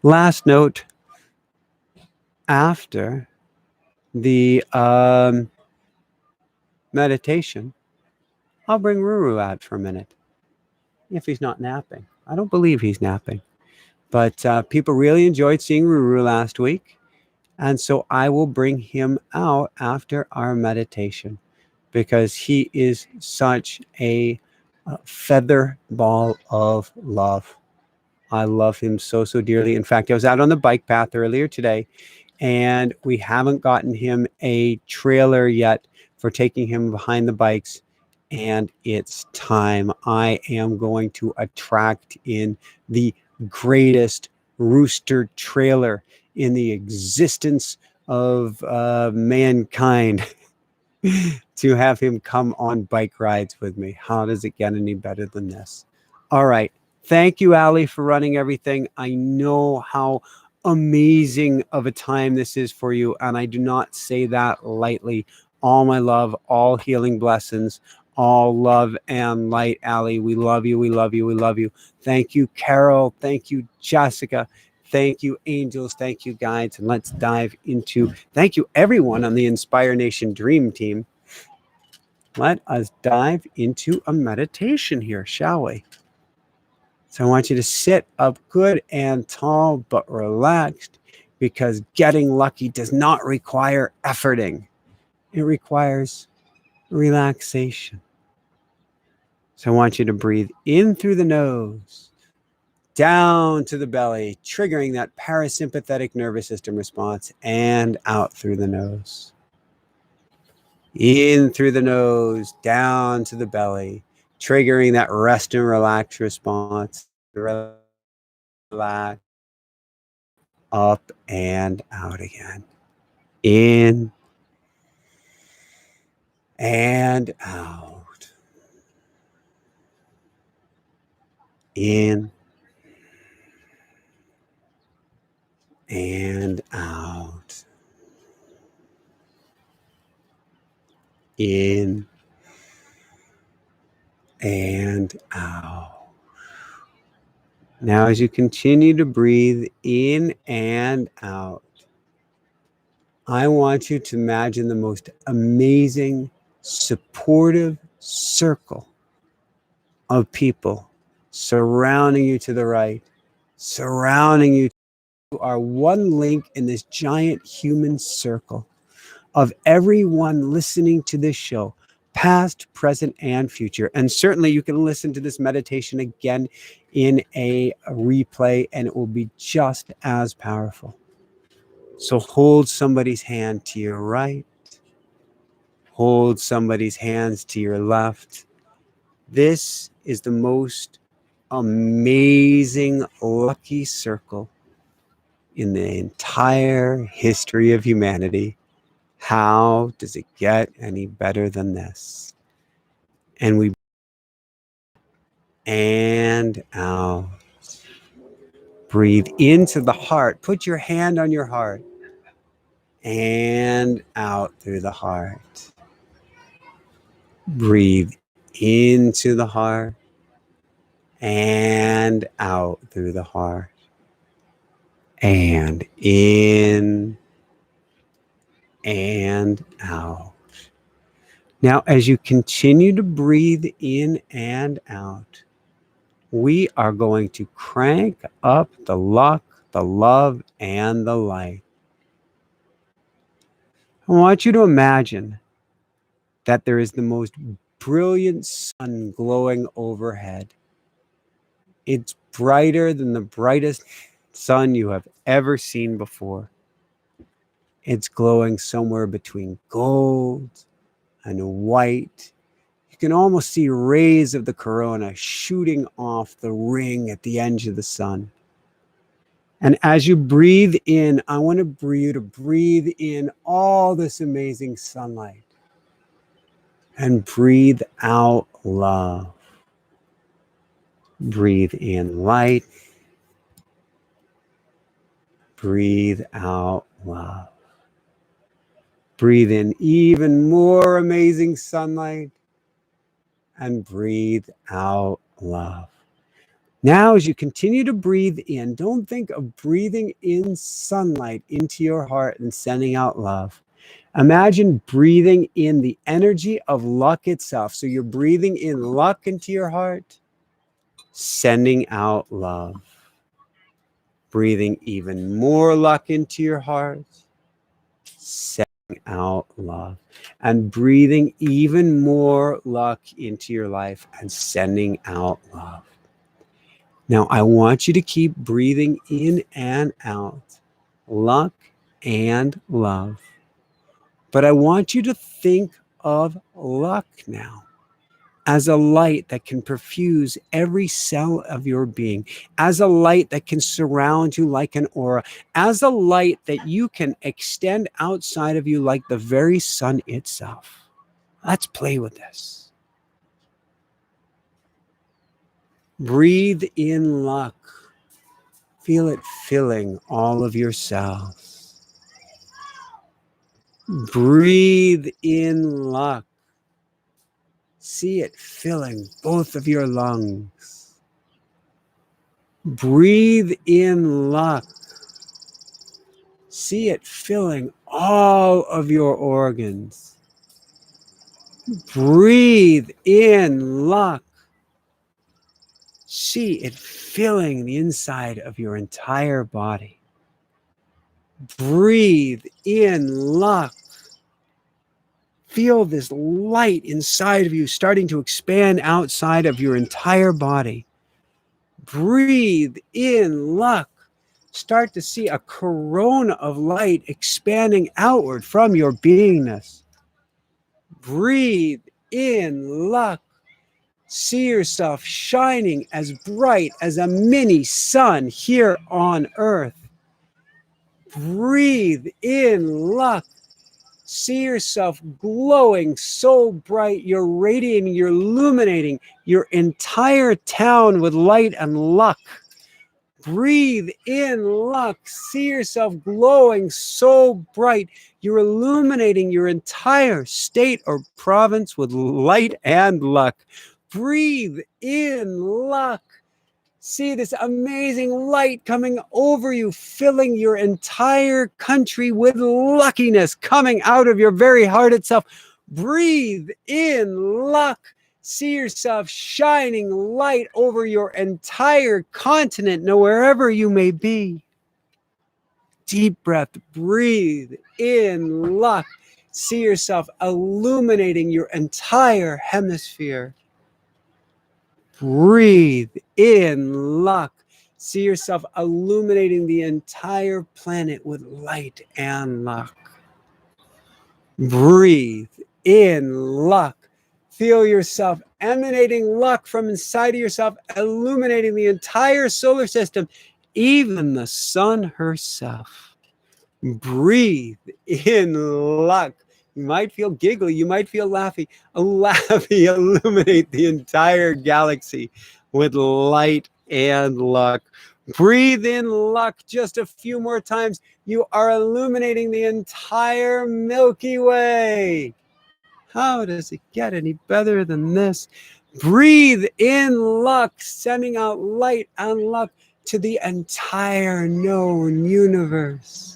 Last note after the meditation, I'll bring Ruru out for a minute. If he's not napping. I don't believe he's napping. But people really enjoyed seeing Ruru last week. And so I will bring him out after our meditation, because he is such a feather ball of love. I love him so, so dearly. In fact, I was out on the bike path earlier today, and we haven't gotten him a trailer yet for taking him behind the bikes. And it's time. I am going to attract in the greatest rooster trailer in the existence of mankind to have him come on bike rides with me. How does it get any better than this? All right. Thank you, Allie, for running everything. I know how amazing of a time this is for you, and I do not say that lightly. All my love, all healing blessings, all love and light, Allie. We love you. We love you. We love you. Thank you, Carol. Thank you, Jessica. Thank you, angels. Thank you, guides. And let's dive into, thank you, everyone on the Inspire Nation Dream Team. Let us dive into a meditation here, shall we? So I want you to sit up good and tall, but relaxed, because getting lucky does not require efforting. It requires relaxation. So I want you to breathe in through the nose, down to the belly, triggering that parasympathetic nervous system response, and out through the nose. In through the nose, down to the belly, triggering that rest and relax response. Relax, up and out again. In and out. In and out. In and out. Now, as you continue to breathe in and out, I want you to imagine the most amazing, supportive circle of people surrounding you to the right, surrounding you. You are one link in this giant human circle of everyone listening to this show, past, present, and future. And certainly you can listen to this meditation again in a replay, and it will be just as powerful. So hold somebody's hand to your right. Hold somebody's hands to your left. This is the most amazing lucky circle in the entire history of humanity. How does it get any better than this? And we and out. Breathe into the heart. Put your hand on your heart. And out through the heart. Breathe into the heart and out through the heart. And in and out. Now, as you continue to breathe in and out, we are going to crank up the luck, the love, and the light. I want you to imagine that there is the most brilliant sun glowing overhead. It's brighter than the brightest sun you have ever seen before. It's glowing somewhere between gold and white. You can almost see rays of the corona shooting off the ring at the edge of the sun. And as you breathe in, I want you to breathe in all this amazing sunlight. And breathe out love. Breathe in light. Breathe out love. Breathe in even more amazing sunlight. And breathe out love. Now, as you continue to breathe in, don't think of breathing in sunlight into your heart and sending out love. Imagine breathing in the energy of luck itself. So you're breathing in luck into your heart, sending out love. Breathing even more luck into your heart, sending out love. And breathing even more luck into your life and sending out love. Now, I want you to keep breathing in and out, luck and love. But I want you to think of luck now. as a light that can perfuse every cell of your being, as a light that can surround you like an aura, as a light that you can extend outside of you like the very sun itself. Let's play with this. Breathe in luck. Feel it filling all of your cells. Breathe in luck. See it filling both of your lungs. Breathe in luck. See it filling all of your organs. Breathe in luck. See it filling the inside of your entire body. Breathe in luck. Feel this light inside of you starting to expand outside of your entire body. Breathe in luck. Start to see a corona of light expanding outward from your beingness. Breathe in luck. See yourself shining as bright as a mini sun here on earth. Breathe in luck. See yourself glowing so bright, you're radiating, you're illuminating your entire town with light and luck. Breathe in luck. See yourself glowing so bright, you're illuminating your entire state or province with light and luck. Breathe in luck. See this amazing light coming over you, filling your entire country with luckiness coming out of your very heart itself. Breathe in luck. See yourself shining light over your entire continent, wherever you may be. Deep breath, breathe in luck. See yourself illuminating your entire hemisphere. Breathe in luck. See yourself illuminating the entire planet with light and luck. Breathe in luck. Feel yourself emanating luck from inside of yourself, illuminating the entire solar system, even the sun herself. Breathe in luck. You might feel giggly, you might feel laughy. Illuminate the entire galaxy with light and luck. Breathe in luck just a few more times. You are illuminating the entire Milky Way. How does it get any better than this? Breathe in luck, sending out light and luck to the entire known universe.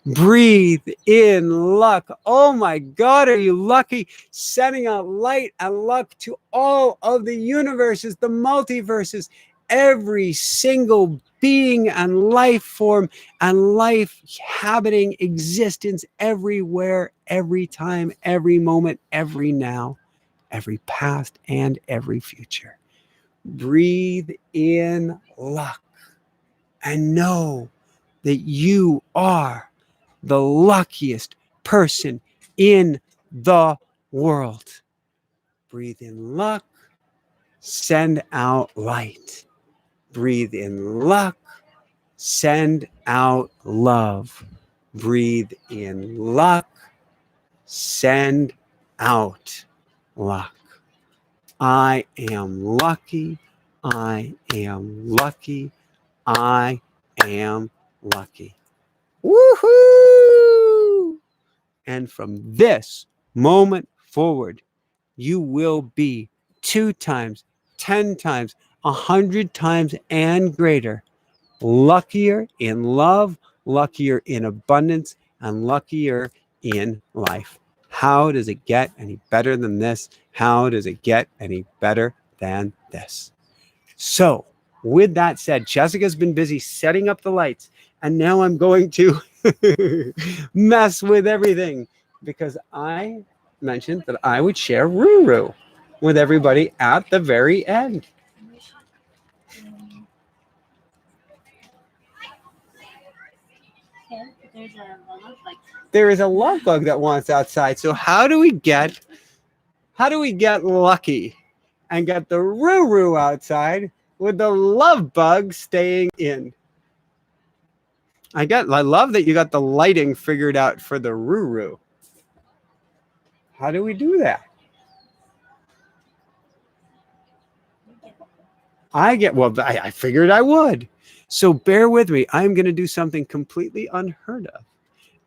Breathe in luck. Oh my God, are you lucky? Sending out light and luck to all of the universes, the multiverses, every single being and life form and life habiting existence everywhere, every time, every moment, every now, every past, and every future. Breathe in luck and know that you are the luckiest person in the world. Breathe in luck, send out light. Breathe in luck, send out love. Breathe in luck, send out luck. I am lucky. I am lucky. I am lucky. Woohoo! And from this moment forward, you will be 2 times, 10 times, 100 times, and greater. Luckier in love, luckier in abundance, and luckier in life. How does it get any better than this? How does it get any better than this? So, with that said, Jessica's been busy setting up the lights, and now I'm going to mess with everything because I mentioned that I would share Ruru with everybody at the very end. There is a love bug that wants outside. So how do we get How do we get lucky and get the roo-roo outside with the love bug staying in? I love that you got the lighting figured out for the roo-roo. How do we do that? I figured I would. So bear with me. I'm going to do something completely unheard of.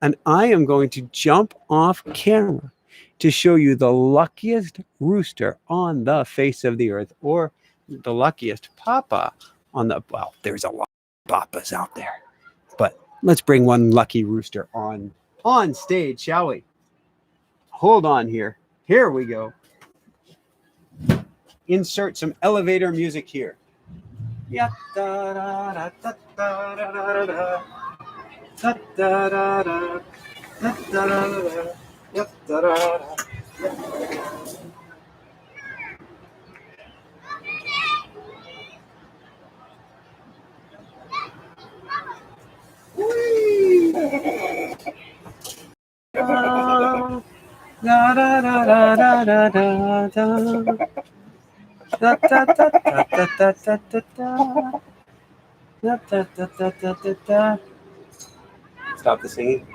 And I am going to jump off camera to show you the luckiest rooster on the face of the earth, or the luckiest papa on the, well, there's a lot of papas out there. But let's bring one lucky rooster on stage, shall we? Hold on here. Here we go. Insert some elevator music here. Yeah. Da, da, da, da, da, da, da. Da, da, da, da. Da, da, da, da. Da, da, da. Da, da, da, da, da, da, da, da. Da, da, da, da, da, da, da, da, da. Da, da, da, da, da, da, da. Stop the singing.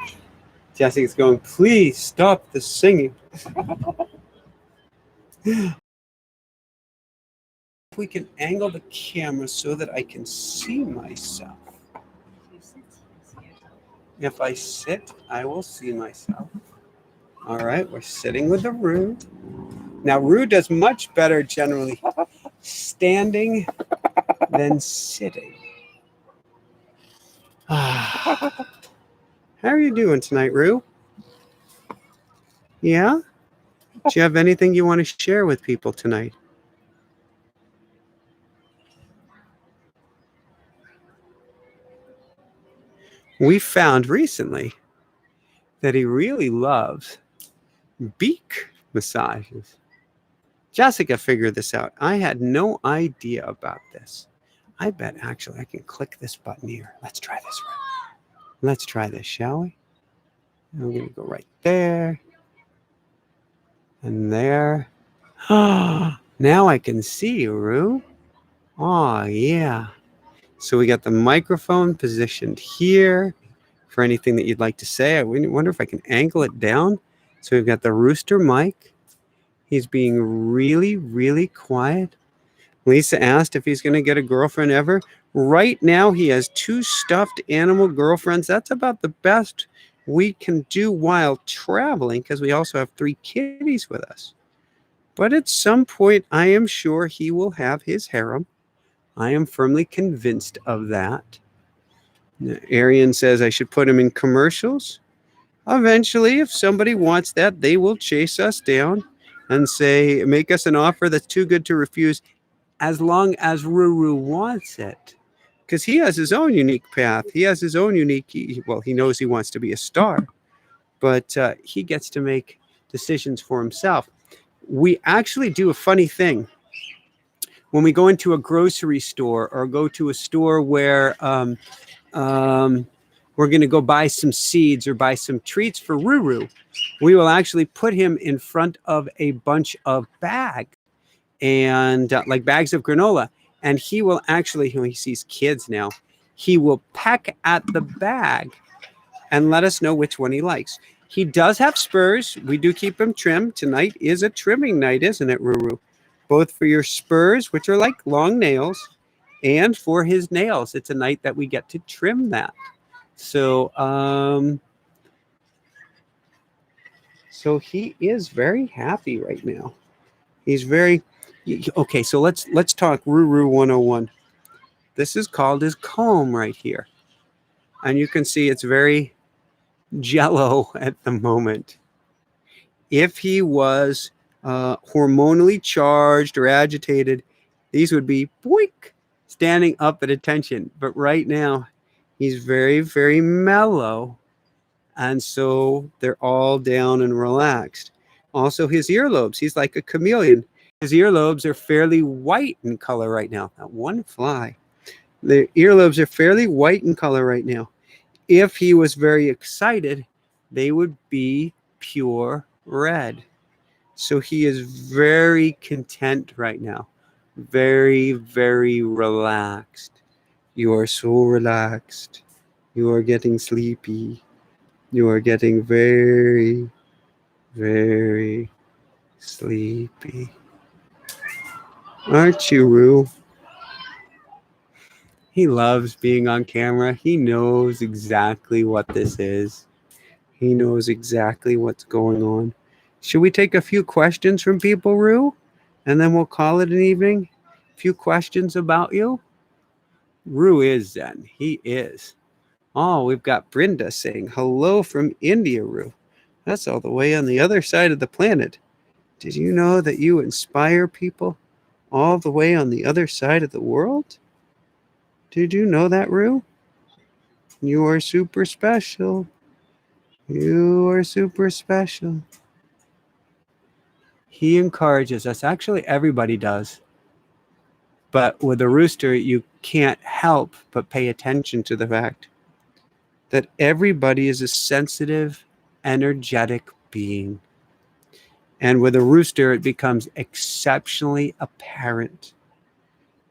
Jessica's going, please stop the singing. If we can angle the camera so that I can see myself. If I sit, I will see myself. All right, we're sitting with the Roo. Now, Roo does much better generally standing than sitting. How are you doing tonight, Roo? Yeah? Do you have anything you want to share with people tonight? We found recently that he really loves beak massages. Jessica figured this out. I had no idea about this. I bet actually I can click this button here. Let's try this. Let's try this, shall we? I'm going to go right there and there. Now I can see you, Roo. Oh, yeah. So we got the microphone positioned here for anything that you'd like to say. I wonder if I can angle it down. So we've got the rooster mic. He's being really, really quiet. Lisa asked if he's going to get a girlfriend ever. Right now, he has 2 stuffed animal girlfriends. That's about the best we can do while traveling, because we also have 3 kitties with us. But at some point, I am sure he will have his harem. I am firmly convinced of that. Arian says I should put him in commercials. Eventually, if somebody wants that, they will chase us down and say, make us an offer that's too good to refuse, as long as Roo wants it. Because he has his own unique path. He has his own unique, he knows he wants to be a star, but he gets to make decisions for himself. We actually do a funny thing. When we go into a grocery store or go to a store where we're going to go buy some seeds or buy some treats for Roo, we will actually put him in front of a bunch of bags, and like bags of granola. And he will actually, when he sees kids now, he will peck at the bag and let us know which one he likes. He does have spurs. We do keep him trimmed. Tonight is a trimming night, isn't it, Roo? Both for your spurs, which are like long nails, and for his nails. It's a night that we get to trim that. So, so he is very happy right now. He's very, okay, so let's talk Roo 101. This is called his comb right here. And you can see it's very jello at the moment. If he was hormonally charged or agitated, these would be boink, standing up at attention. But right now, he's very, very mellow. And so they're all down and relaxed. Also, his earlobes, he's like a chameleon. His earlobes are fairly white in color right now. Not one fly. The earlobes are fairly white in color right now. If he was very excited, they would be pure red. So he is very content right now. Very, very relaxed. You are so relaxed. You are getting sleepy. You are getting very, very sleepy. Aren't you, Rue? He loves being on camera. He knows exactly what this is. He knows exactly what's going on. Should we take a few questions from people, Rue? And then we'll call it an evening? A few questions about you? Rue is Zen. He is. Oh, we've got Brenda saying hello from India, Rue. That's all the way on the other side of the planet. Did you know that you inspire people all the way on the other side of the world? Did you know that, Rue? You are super special. You are super special. He encourages us. Actually, everybody does. But with a rooster, you can't help but pay attention to the fact that everybody is a sensitive, energetic being. And with a rooster, it becomes exceptionally apparent.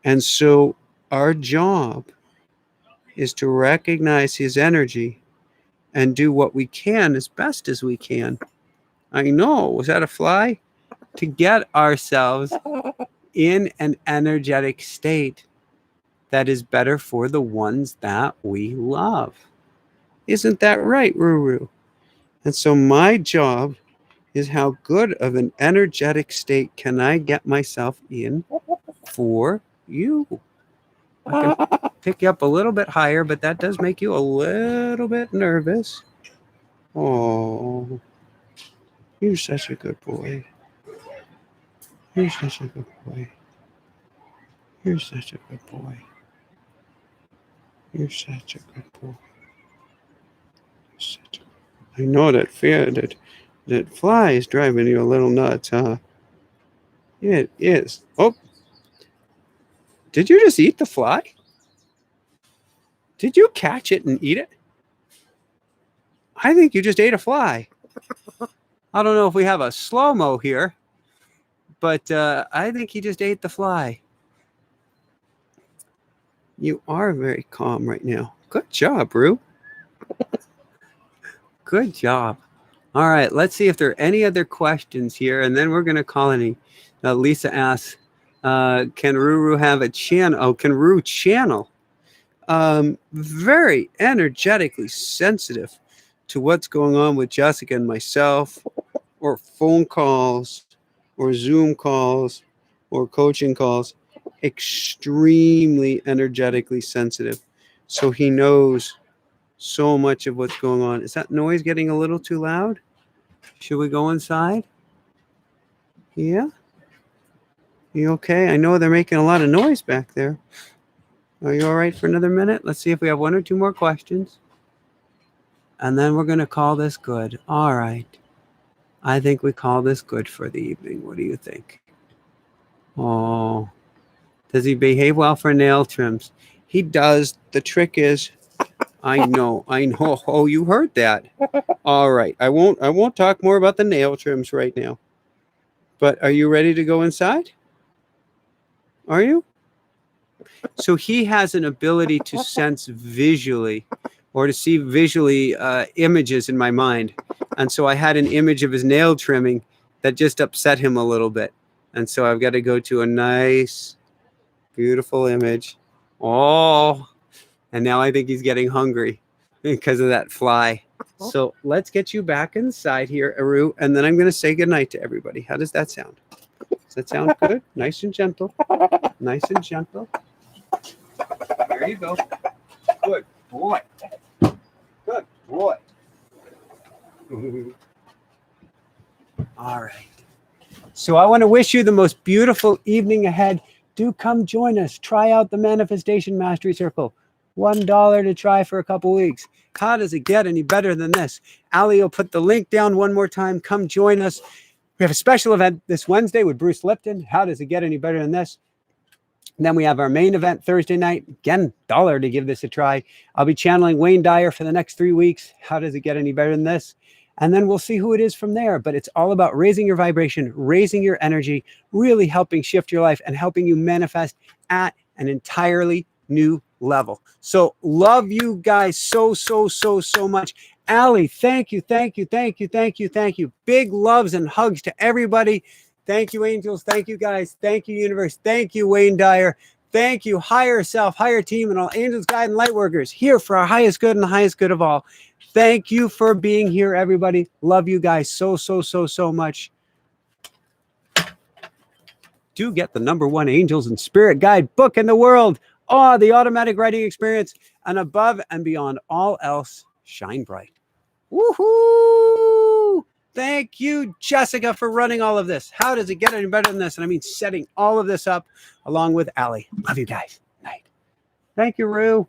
And so our job is to recognize his energy and do what we can as best as we can. I know, was that a fly? To get ourselves in an energetic state that is better for the ones that we love. Isn't that right, Ruru? And so my job is how good of an energetic state can I get myself in for you? I can pick you up a little bit higher, but that does make you a little bit nervous. Oh, you're such a good boy. You're such a good boy. You're such a good boy. You're such a good boy. I know that fear, that fly is driving you a little nuts, huh? It is. Oh, did you just eat the fly? Did you catch it and eat it? I think you just ate a fly. I don't know if we have a slow-mo here, but I think he just ate the fly. You are very calm right now. Good job, Rue. Good job. All right, let's see if there are any other questions here, and then we're going to call any. Lisa asks, can Ruru have a channel? Oh, can Ruru channel? Very energetically sensitive to what's going on with Jessica and myself, or phone calls, or Zoom calls, or coaching calls. Extremely energetically sensitive. So he knows so much of what's going on. Is that noise getting a little too loud? Should we go inside? Yeah? You okay? I know they're making a lot of noise back there. Are you all right for another minute? Let's see if we have one or two more questions. And then we're going to call this good. All right. I think we call this good for the evening. What do you think? Oh. Does he behave well for nail trims? He does. The trick is, I know. Oh, you heard that. All right. I won't talk more about the nail trims right now. But are you ready to go inside? Are you? So he has an ability to sense visually, or to see visually images in my mind. And so I had an image of his nail trimming that just upset him a little bit. And so I've got to go to a nice, beautiful image. Oh, and now I think he's getting hungry because of that fly. So let's get you back inside here, Aru, and then I'm going to say goodnight to everybody. How does that sound? Does that sound good? Nice and gentle. Nice and gentle. There you go. Good boy. Good boy. All right. So I want to wish you the most beautiful evening ahead. Do come join us. Try out the Manifestation Mastery Circle. $1 to try for a couple weeks. How does it get any better than this? Ali will put the link down one more time. Come join us. We have a special event this Wednesday with Bruce Lipton. How does it get any better than this? And then we have our main event Thursday night. Again, $1 to give this a try. I'll be channeling Wayne Dyer for the next 3 weeks. How does it get any better than this? And then we'll see who it is from there. But it's all about raising your vibration, raising your energy, really helping shift your life and helping you manifest at an entirely new level. So love you guys so much. Allie, thank you. Big loves and hugs to everybody. Thank you, angels. Thank you, guys. Thank you, universe. Thank you, Wayne Dyer. Thank you, higher self, higher team, and all angels, guide, and light workers here for our highest good and the highest good of all. Thank you for being here, everybody. Love you guys so much. Do get the #1 Angels and Spirit Guide book in the world. Oh, the automatic writing experience, and above and beyond all else, shine bright. Woohoo! Thank you, Jessica, for running all of this. How does it get any better than this? And I mean, setting all of this up along with Allie. Love you guys. Night. Thank you, Rue.